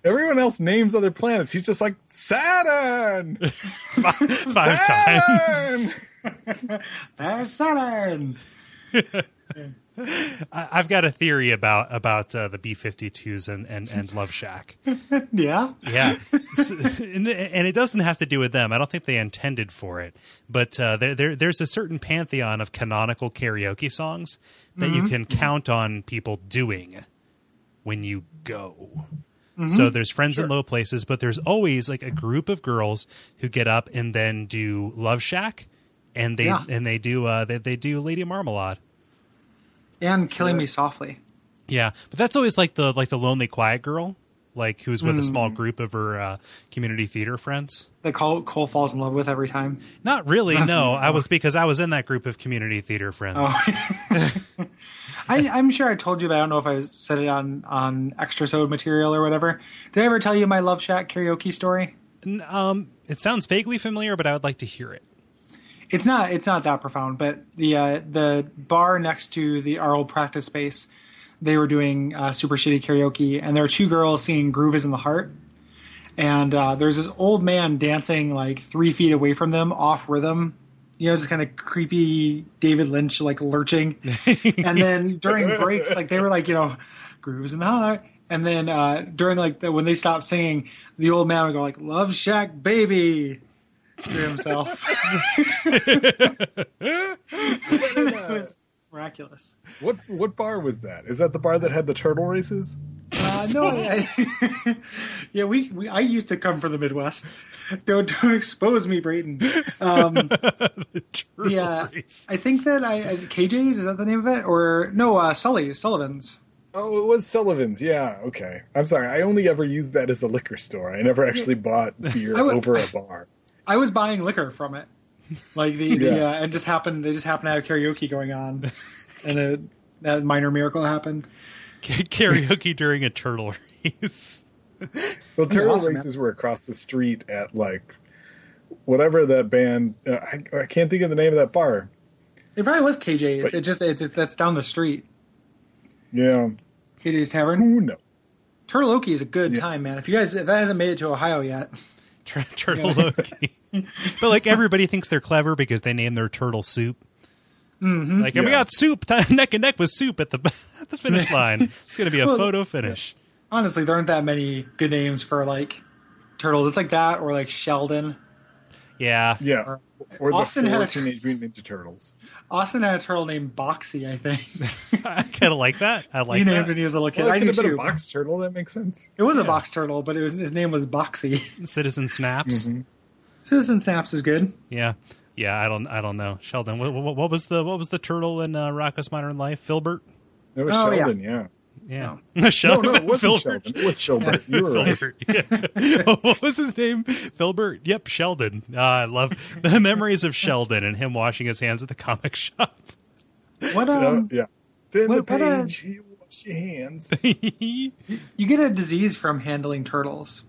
Everyone else names other planets. He's just like Saturn. five times. There's Saturn. I've got a theory about the B-52s and Love Shack. Yeah. Yeah, and it doesn't have to do with them. I don't think they intended for it, but there's a certain pantheon of canonical karaoke songs that you can count on people doing when you go. So there's Friends in Low Places, but there's always like a group of girls who get up and then do Love Shack, and they do Lady Marmalade. And Killing Me Softly. Yeah, but that's always like the lonely quiet girl, like who's with a small group of her community theater friends. That Cole falls in love with every time. Not really, no. I was in that group of community theater friends. Oh. I'm sure I told you, but I don't know if I said it on extra sode material or whatever. Did I ever tell you my Love Shack karaoke story? It sounds vaguely familiar, but I would like to hear it. It's not that profound, but the bar next to our old practice space, they were doing super shitty karaoke, and there were two girls singing "Groove Is in the Heart," and there's this old man dancing like 3 feet away from them off rhythm, just kind of creepy David Lynch like lurching, and then during breaks like they were like "Groove Is in the Heart," and then during like when they stopped singing, the old man would go like "Love Shack Baby" to himself. It was miraculous. What bar was that? Is that the bar that had the turtle races? No, yeah, I used to come from the Midwest. Don't expose me, Brayton. Yeah, I think that KJ's, is that the name of it, or no? Sullivan's. Oh, it was Sullivan's. Yeah, okay. I'm sorry. I only ever used that as a liquor store. I never actually bought beer over a bar. I was buying liquor from it, like and they just happened to have karaoke going on, and that minor miracle happened. Karaoke during a turtle race. Well, turtle awesome, races were across the street at like whatever that band. I can't think of the name of that bar. It probably was KJ's. It's that's down the street. Yeah, KJ's Tavern. who knows? Turtleoki is a good time, man. If that hasn't made it to Ohio yet. Turtle Loki. But like everybody thinks they're clever because they name their turtle soup. And we got Soup neck and neck with Soup at the finish line. It's going to be a photo finish. Honestly, there aren't that many good names for like turtles. It's like that or like Sheldon. Yeah. Yeah. Or Austin the had a Teenage Mutant Ninja Turtles. Austin had a turtle named Boxy, I think. I kind of like that. I like he that. named when he was a little kid. Well, I it do could have been too. a box turtle. That makes sense. It was a box turtle, but his name was Boxy. Citizen Snaps. Citizen Snaps is good. Yeah. Yeah, I don't know. Sheldon, what was the turtle in Rocko's Modern Life? Filbert? It was Oh, Sheldon, yeah. Yeah. No, Sheldon, it wasn't Filbert. Sheldon. It was Filbert. You were right. Filbert. Yeah. What was his name? Filbert? Yep, Sheldon. I love the memories of Sheldon and him washing his hands at the comic shop. What Yeah. Then what- the what, page, you wash your hands. you get a disease from handling turtles.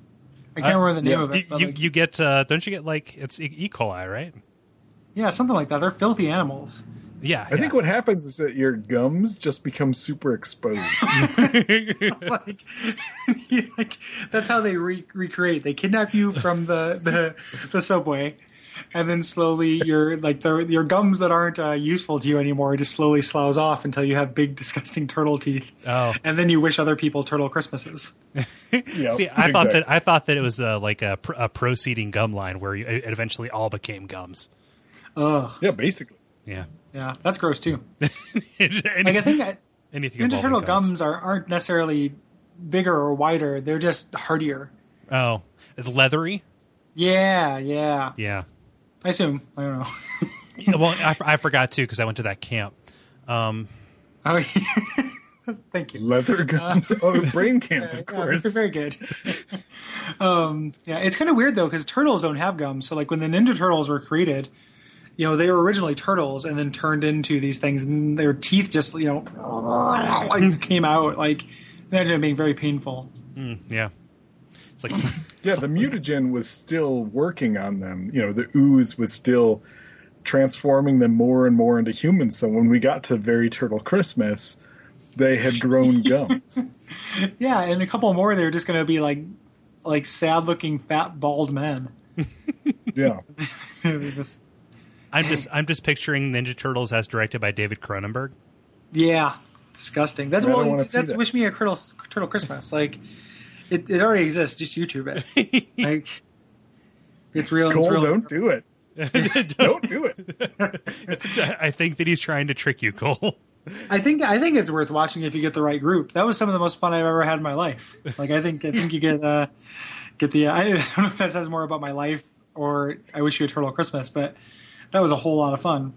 I can't remember the name of it. But You get don't you get like it's E. coli, right? yeah, something like that. They're filthy animals. Yeah. I think what happens is that your gums just become super exposed. like, that's how they recreate. They kidnap you from the subway, and then slowly your gums that aren't useful to you anymore just slowly sloughs off until you have big disgusting turtle teeth. Oh. And then you wish other people turtle Christmases. Yeah, See, I thought that it was like a proceeding gum line where it eventually all became gums. Ugh. Yeah, basically. Yeah. Yeah, that's gross too. Anything Like I think Ninja Ninja Turtle gums aren't necessarily bigger or wider. They're just hardier. Oh, it's leathery. Yeah. Yeah. I assume. I don't know. Yeah, well, I forgot too because I went to that camp. Oh, thank you. Leather gums. Brain Camp, of course. Yeah, very good. Yeah, it's kind of weird though because turtles don't have gums. So like when the Ninja Turtles were created, they were originally turtles and then turned into these things, and their teeth just like came out. Like imagine it being very painful. Yeah. It's like Yeah, the mutagen was still working on them. The ooze was still transforming them more and more into humans. So when we got to Very Turtle Christmas, they had grown gums. Yeah, and a couple more, they're just going to be like sad-looking, fat, bald men. Yeah. They're just, I'm just picturing Ninja Turtles as directed by David Cronenberg. yeah, disgusting. That's I don't wanna see that. Wish Me a Turtle Christmas. Like it already exists. Just YouTube it. Like it's real. Cole, it's real. don't do it. Don't do it. I think that he's trying to trick you, Cole. I think it's worth watching if you get the right group. That was some of the most fun I've ever had in my life. Like I think you get the. I don't know if that says more about my life or I Wish You a Turtle Christmas, but that was a whole lot of fun.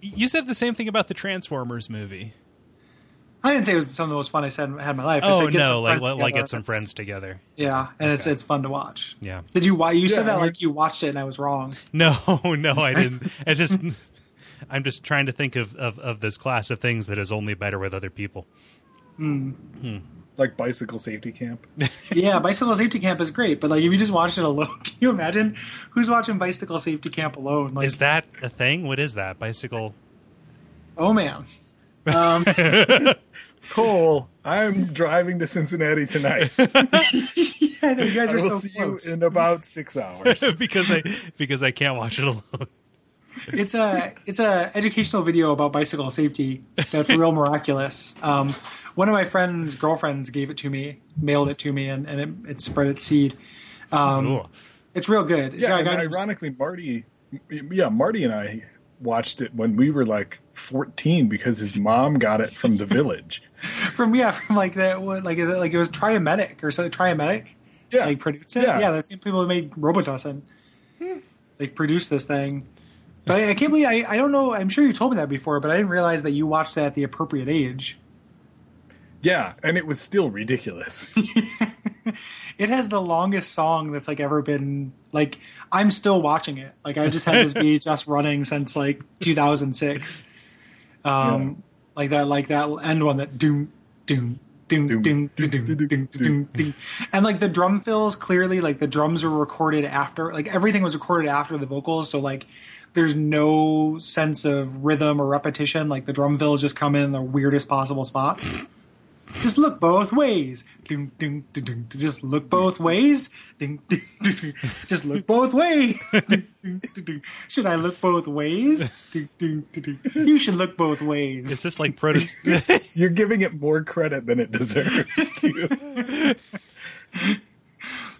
You said the same thing about the Transformers movie. I didn't say it was some of the most fun I had in my life. I Oh said get no, some friends like together. get some friends together. Yeah, and Okay. it's fun to watch. Yeah. Did you? Why you said that I mean- like you watched it and I was wrong? No, I didn't. I'm just trying to think of this class of things that is only better with other people. Like Bicycle Safety Camp. Yeah, Bicycle Safety Camp is great, but like if you just watched it alone, can you imagine who's watching Bicycle Safety Camp alone? Like, Is that a thing? What is that? Bicycle? oh man, Cole, I'm driving to Cincinnati tonight. I know you guys I are will so see close. you in about 6 hours. because I can't watch it alone. It's a educational video about bicycle safety that's real miraculous. One of my friend's girlfriends gave it to me, mailed it to me, and it spread its seed. Cool. It's real good. It's Yeah, got a and guy named- ironically, Marty and I watched it when we were like 14 because his mom got it from the village. from like that, like is it like it was Triomedic or something. Triomedic, Yeah, like produced it. Yeah. Yeah, the same people who made Robitussin. They produced this thing. But I can't believe I don't know. I'm sure you told me that before, but I didn't realize that you watched that at the appropriate age. Yeah, and it was still ridiculous. It has the longest song that's like ever been. Like I'm still watching it. Like I just had this VHS running since like 2006. Like that end one that doom doom. Doom, doom, doom, doom, doom, doom, doom. And like the drum fills, clearly like the drums were recorded after, like everything was recorded after the vocals, so like there's no sense of rhythm or repetition. Like the drum fills just come in the weirdest possible spots. Just look both ways. Ding, ding, ding, ding. Just look both ways. Ding, ding, ding, ding. Just look both ways. Ding, ding, ding, ding. Should I look both ways? Ding, ding, ding, ding. You should look both ways. Is this like proto? You're giving it more credit than it deserves.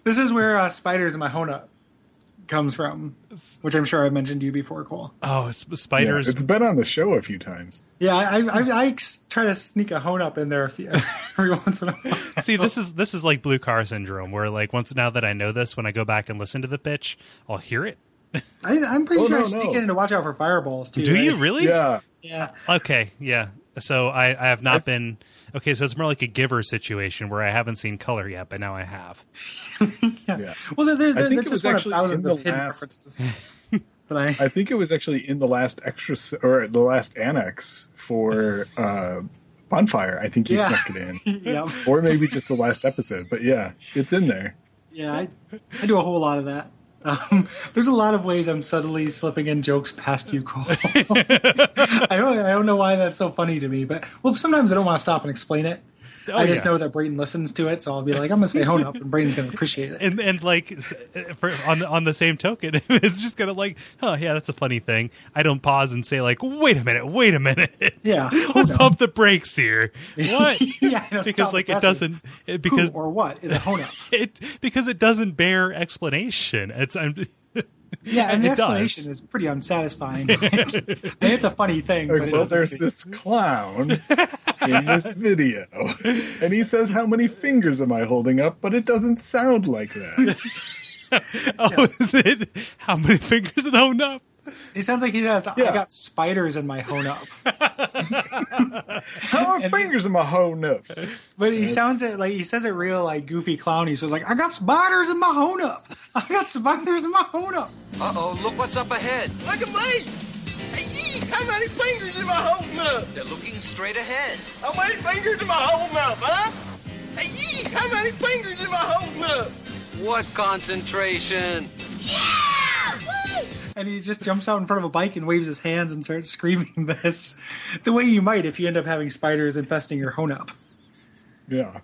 This is where Spiders in My Hona comes from, which I'm sure I've mentioned to you before, Cole. Oh, it's spiders. Yeah, it's been on the show a few times. Yeah, I try to sneak a hone up in there every once in a while. See, this is like blue car syndrome, where like now that I know this, when I go back and listen to the pitch, I'll hear it. I'm pretty sure I sneak in to watch out for fireballs too. Do right? you really? Yeah. Okay, yeah. So I have not been. Okay, so it's more like a Giver situation where I haven't seen color yet, but now I have. Yeah. Well, I think that's just one of thousands of hidden references. I think it was actually in the last extra or the last annex for Bonfire. I think he snuck it in. Yeah. Or maybe just the last episode. But yeah, it's in there. Yeah, I do a whole lot of that. There's a lot of ways I'm subtly slipping in jokes past you, Cole. I don't know why that's so funny to me, but sometimes I don't want to stop and explain it. I just know that Brayton listens to it, so I'll be like, I'm going to say hone up, and Brayton's going to appreciate it. And like, on the same token, it's just going to like, oh, yeah, that's a funny thing. I don't pause and say like, wait a minute. Yeah. Let's pump the brakes here. What? Yeah, I know, because like it doesn't, because who or what is a hone up? Because it doesn't bear explanation. Yeah, and the explanation is pretty unsatisfying. And it's a funny thing. But so there's this clown in this video, and he says, "How many fingers am I holding up?" But it doesn't sound like that. Is it? How many fingers am I holding up? He sounds like he says, I got spiders in my hone up. How many fingers in my hone up? But he sounds like he says it real like goofy clowny. So it's like, I got spiders in my hone up. I got spiders in my hone up. Uh-oh, look what's up ahead. Look at me. Hey, how many fingers am I holding up? They're looking straight ahead. How many fingers am I holding up, huh? Hey, how many fingers am I holding up? What concentration? Yeah! Woo! And he just jumps out in front of a bike and waves his hands and starts screaming this the way you might if you end up having spiders infesting your hone up. Yeah.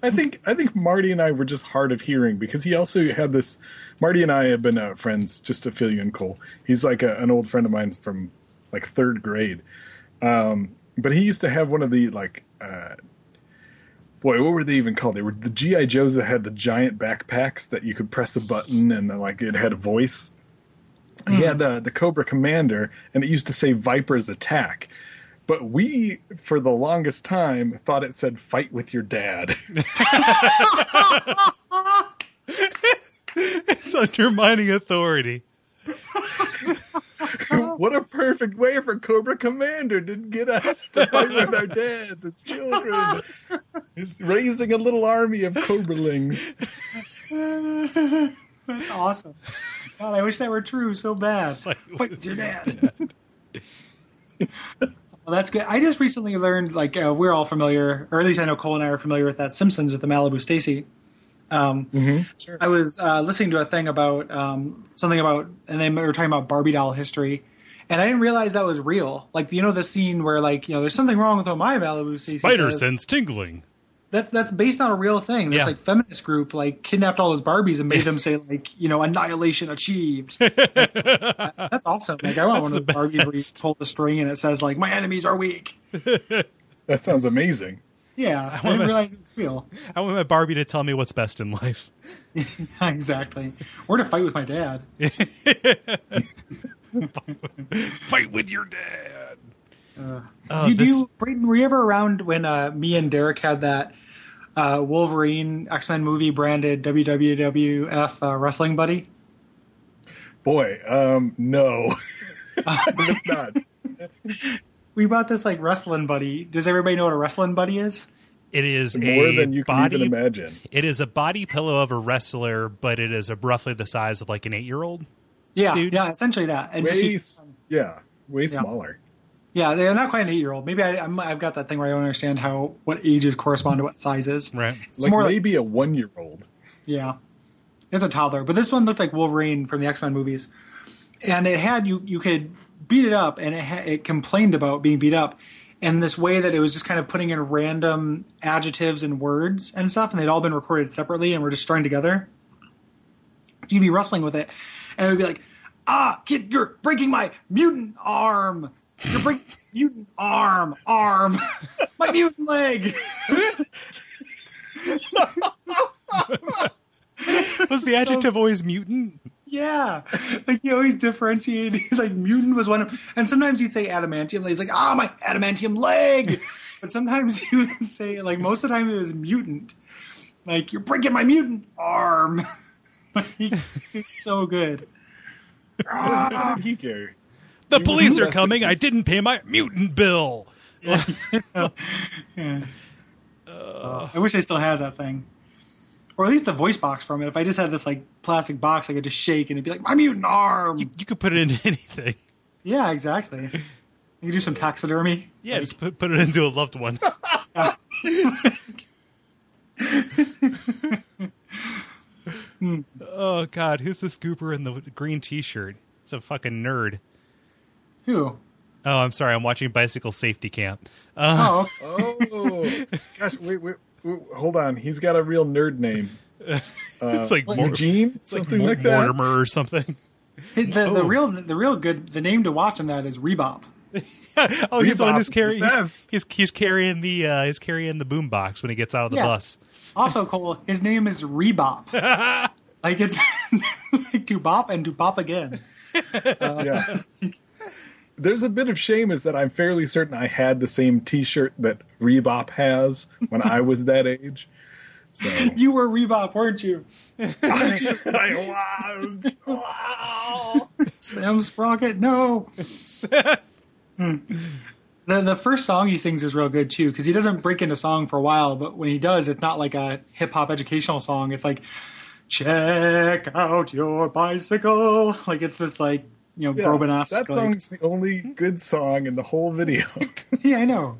I think Marty and I were just hard of hearing because he also had this. Marty and I have been friends, just to fill you in, Cole. He's like an old friend of mine from like third grade. But he used to have one of the like, what were they even called? They were the G.I. Joes that had the giant backpacks that you could press a button and like it had a voice. He had the Cobra Commander, and it used to say Viper's Attack. But we, for the longest time, thought it said Fight with Your Dad. It's undermining authority. What a perfect way for Cobra Commander to get us to fight with our dads as children. He's raising a little army of Cobralings. That's awesome. God, I wish that were true so bad. Fight with your dad. Well, that's good. I just recently learned, like, we're all familiar, or at least I know Cole and I are familiar with that Simpsons with the Malibu Stacy. Sure. I was listening to a thing about something about, and they were talking about Barbie doll history, and I didn't realize that was real. Like, you know, the scene where, like, you know, there's something wrong with what my Malibu Stacy Spider says. sense tingling. That's based on a real thing. This like feminist group like kidnapped all those Barbies and made them say like, you know, annihilation achieved. That's awesome. Like I want one of those Barbies where you pull the string and it says like my enemies are weak. That sounds amazing. Yeah, I didn't realize it was real. I want my Barbie to tell me what's best in life. Exactly. Or to fight with my dad. Fight with your dad. Brayton, were you ever around when me and Derek had that Wolverine X-Men movie branded WWF wrestling buddy? Boy, no. It's not. We bought this like wrestling buddy. Does everybody know what a wrestling buddy is? It is more than you can even imagine. It is a body pillow of a wrestler, but it is roughly the size of like an 8-year-old. Yeah, dude. Yeah, essentially that. And way smaller. Yeah, they're not quite an 8-year-old. Maybe I've got that thing where I don't understand what ages correspond to what sizes. Right. It's like more maybe a 1-year-old. Yeah. It's a toddler. But this one looked like Wolverine from the X-Men movies. And it had, you could beat it up, and it complained about being beat up. and this way that it was just kind of putting in random adjectives and words and stuff, and they'd all been recorded separately and were just strung together. You'd be wrestling with it, and it would be like, kid, you're breaking my mutant arm. You're breaking mutant arm, my mutant leg. Was the adjective always mutant? Yeah, like he always differentiated. Like mutant was one of, and sometimes he'd say adamantium. He's like, my adamantium leg. But sometimes he would say, like most of the time it was mutant. Like you're breaking my mutant arm. It's so good. The police are coming. I didn't pay my mutant bill. Yeah. I wish I still had that thing. Or at least the voice box from it. If I just had this like plastic box, I could just shake and it'd be like, my mutant arm. You could put it into anything. Yeah, exactly. You could do some taxidermy. Yeah, just put it into a loved one. Oh, God. Who's this goober in the green T-shirt? It's a fucking nerd. Who? Oh, I'm sorry. I'm watching Bicycle Safety Camp. Oh, gosh. Wait. Hold on. He's got a real nerd name. It's like Eugene? Something like that? Mortimer or something. The real good, the name to watch in that is Rebop. Oh, he's the one who's carrying. Yes. He's carrying the boom box when he gets out of the bus. Also, Cole, his name is Rebop. Like it's like to bop and to bop again. Yeah. There's a bit of shame is that I'm fairly certain I had the same T-shirt that Rebop has when I was that age. So you were Rebop, weren't you? I was. Oh. Sam Sprocket, no. The first song he sings is real good too, because he doesn't break into song for a while, but when he does, it's not like a hip hop educational song. It's like, check out your bicycle. Like it's this like, Groban-esque. That song's the only good song in the whole video. Yeah, I know.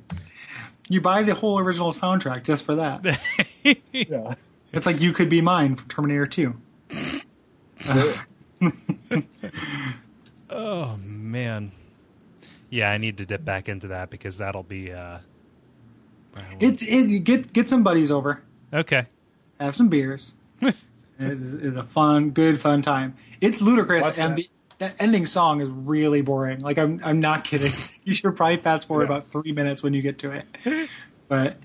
You buy the whole original soundtrack just for that. Yeah. It's like You Could Be Mine from Terminator 2. Oh, man. Yeah, I need to dip back into that because that'll be... Get some buddies over. Okay. Have some beers. It is a good fun time. It's ludicrous, and that ending song is really boring. Like I'm not kidding. You should probably fast forward about 3 minutes when you get to it. But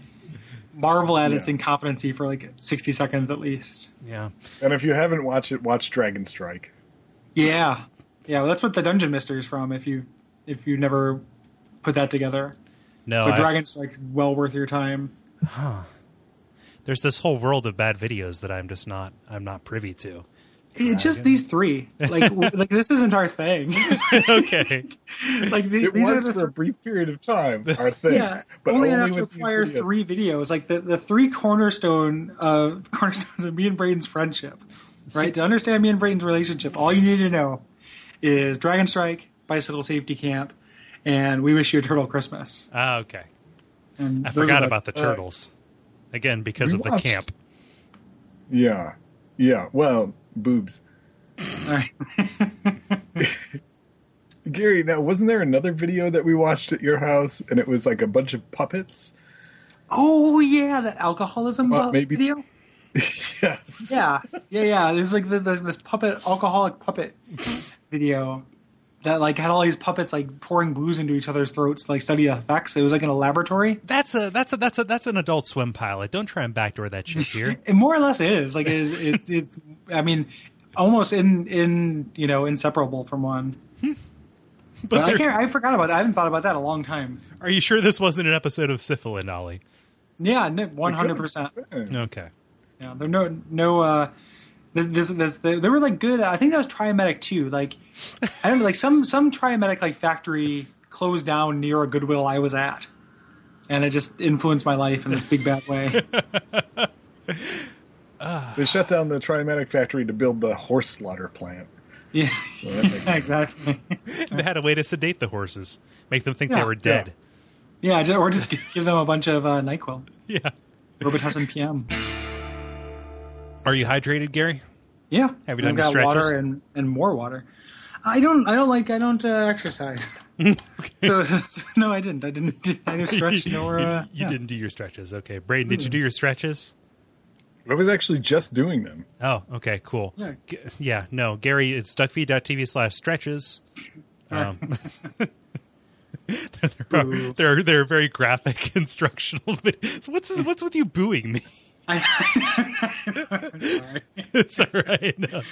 marvel at its incompetency for like 60 seconds at least. Yeah. And if you haven't watched it, watch Dragon Strike. Yeah. Yeah, well, that's what the Dungeon Mystery is from. If you never put that together. No. But Dragon Strike, well worth your time. Huh. There's this whole world of bad videos that I'm not privy to. It's just these three. Like this isn't our thing. Okay. Like it these was are for a brief period of time our thing. Yeah, but only only enough to with these acquire videos. 3 videos. Like the 3 cornerstones of me and Brayton's friendship. Right? To understand me and Brayton's relationship, all you need to know is Dragon Strike, Bicycle Safety Camp, and We Wish You a Turtle Christmas. Ah, okay. And I forgot about the turtles. Again, because of the camp. Yeah. Well, boobs. All right. Gary, now wasn't there another video that we watched at your house, and it was like a bunch of puppets? Oh yeah, that alcoholism maybe video. Yes. Yeah. There's like this alcoholic puppet video that like had all these puppets like pouring booze into each other's throats to like study the effects. It was like in a laboratory. That's an Adult Swim pilot. Don't try and backdoor that shit here. It more or less is like it's I mean almost inseparable from one. But I forgot about that. I haven't thought about that in a long time. Are you sure this wasn't an episode of Syphilin, Ollie? Yeah, 100%. Okay. Yeah, there they were like good. I think that was Triametic too. Like I don't know, like some Triametic like factory closed down near a Goodwill I was at, and it just influenced my life in this big bad way. They shut down the Trimatic factory to build the horse slaughter plant. Yeah, So that makes sense. exactly. They had a way to sedate the horses, make them think they were dead. Yeah, or just give them a bunch of NyQuil. Yeah. Robitussin PM. Are you hydrated, Gary? Yeah. Have you done I've your got stretches? water and more water. I don't exercise. Okay. No, I didn't. I didn't do either stretch nor. You didn't do your stretches. Okay, Brayden, did you do your stretches? I was actually just doing them. Oh, okay, cool. Yeah. No, Gary, it's Duckfeed.tv/stretches. They're very graphic instructional videos. What's with you booing me? It's all right. No.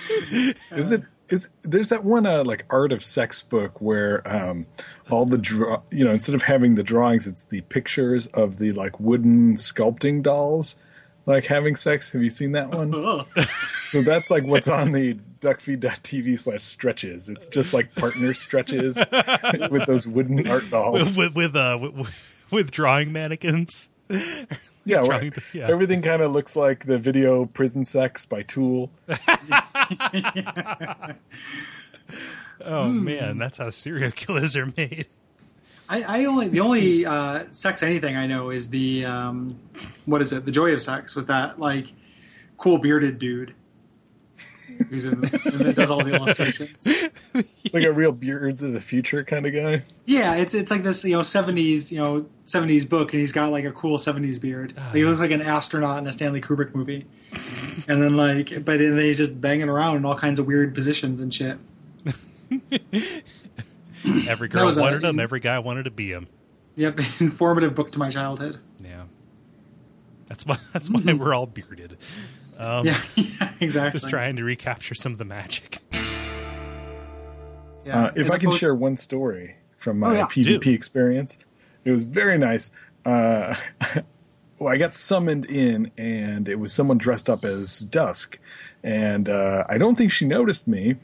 There's that one like art of sex book where all the instead of having the drawings, it's the pictures of the like wooden sculpting dolls like having sex. Have you seen that one? So that's like what's on the Duckfeed.tv/stretches. It's just like partner stretches with those wooden art dolls with drawing mannequins. Yeah, everything kind of looks like the video Prison Sex by Tool. Oh man, that's how serial killers are made. The only sex anything I know is the what is it? The Joy of Sex with that like cool bearded dude who's in that does all the illustrations. Like a real Beards of the Future kind of guy. Yeah, it's like this 70s book, and he's got like a cool 70s beard. He looks like an astronaut in a Stanley Kubrick movie. And then but then he's just banging around in all kinds of weird positions and shit. Every girl wanted him. Every guy wanted to be him. Yep, informative book to my childhood. Yeah, that's why we're all bearded. Yeah, exactly. Just trying to recapture some of the magic. Yeah, if I can share one story from my PvP experience, it was very nice. Well, I got summoned in, and it was someone dressed up as Dusk, and I don't think she noticed me,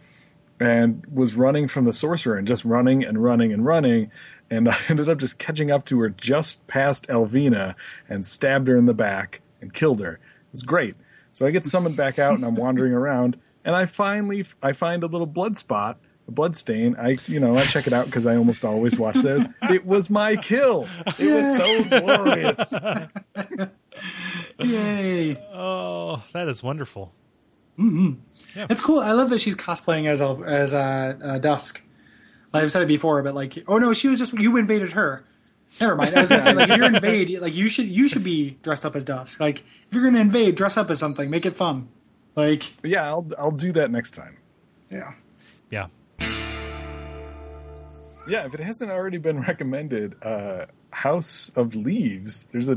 and was running from the sorcerer and just running and running and running, and I ended up just catching up to her just past Elvina and stabbed her in the back and killed her. It was great. So I get summoned back out, and I'm wandering around, and I find a little blood spot, a blood stain. I check it out because I almost always watch those. It was my kill. It was so glorious. Yay! Oh, that is wonderful. Mm-hmm. Yeah. It's cool. I love that she's cosplaying as Dusk. I've said it before, but oh no, she was just you invaded her. Never mind. I was gonna say if you're invade, you should be dressed up as Dusk. Like if you're gonna invade, dress up as something, make it fun. Yeah, I'll do that next time. Yeah. Yeah. Yeah, if it hasn't already been recommended, House of Leaves. There's a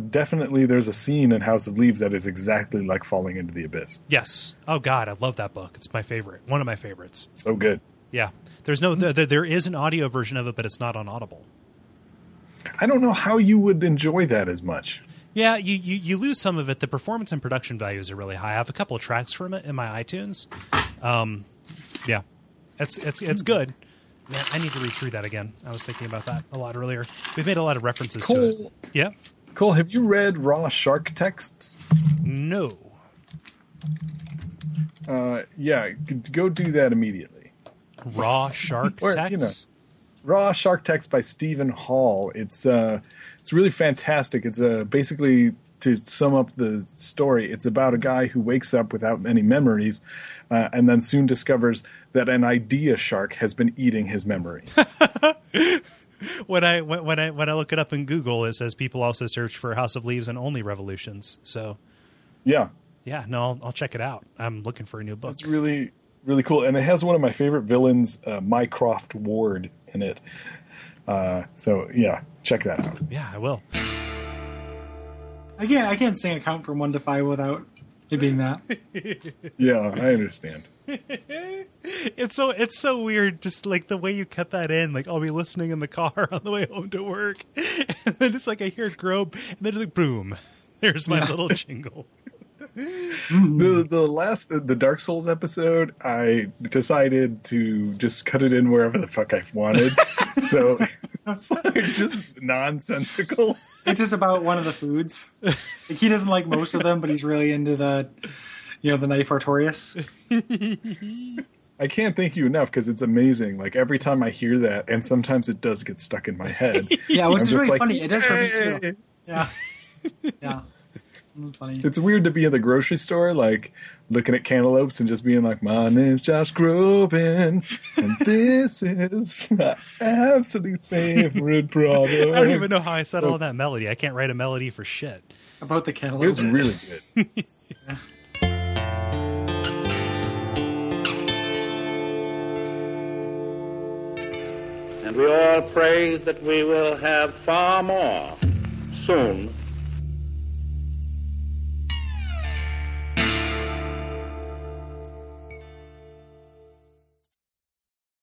scene in House of Leaves that is exactly like Falling into the Abyss. Yes. Oh God, I love that book. It's my favorite. One of my favorites. So good. Yeah. There is an audio version of it, but it's not on Audible. I don't know how you would enjoy that as much. Yeah, you lose some of it. The performance and production values are really high. I have a couple of tracks from it in my iTunes. Yeah, it's good. Man, I need to read through that again. I was thinking about that a lot earlier. We've made a lot of references to it. Yeah. Cole, have you read Raw Shark Texts? No. Yeah, go do that immediately. Raw Shark Texts? Raw Shark Text by Stephen Hall. It's really fantastic. It's basically, to sum up the story, it's about a guy who wakes up without any memories, and then soon discovers that an idea shark has been eating his memories. When I look it up in Google, it says people also search for House of Leaves and Only Revolutions. So yeah, no, I'll check it out. I'm looking for a new book. It's really, really cool, and it has one of my favorite villains, Mycroft Ward, in it. So yeah, check that out. Yeah, I will. I can't sing a count from 1 to 5 without it being that. Yeah, I understand. It's so weird, just like the way you cut that in. Like I'll be listening in the car on the way home to work, and then it's like I hear Grobe, and then it's like boom, there's my little jingle. The Dark Souls episode, I decided to just cut it in wherever the fuck I wanted. So it's like just nonsensical. It's just about one of the foods. Like he doesn't like most of them, but he's really into the knife Artorias. I can't thank you enough because it's amazing. Like every time I hear that, and sometimes it does get stuck in my head. Yeah, which is really like, funny. It does for me too. Yeah. Yeah. That's funny. It's weird to be in the grocery store, like, looking at cantaloupes and just being like, my name's Josh Groban, and this is my absolute favorite product. I don't even know how I said all that melody. I can't write a melody for shit. About the cantaloupe. It was really good. Yeah. And we all pray that we will have far more soon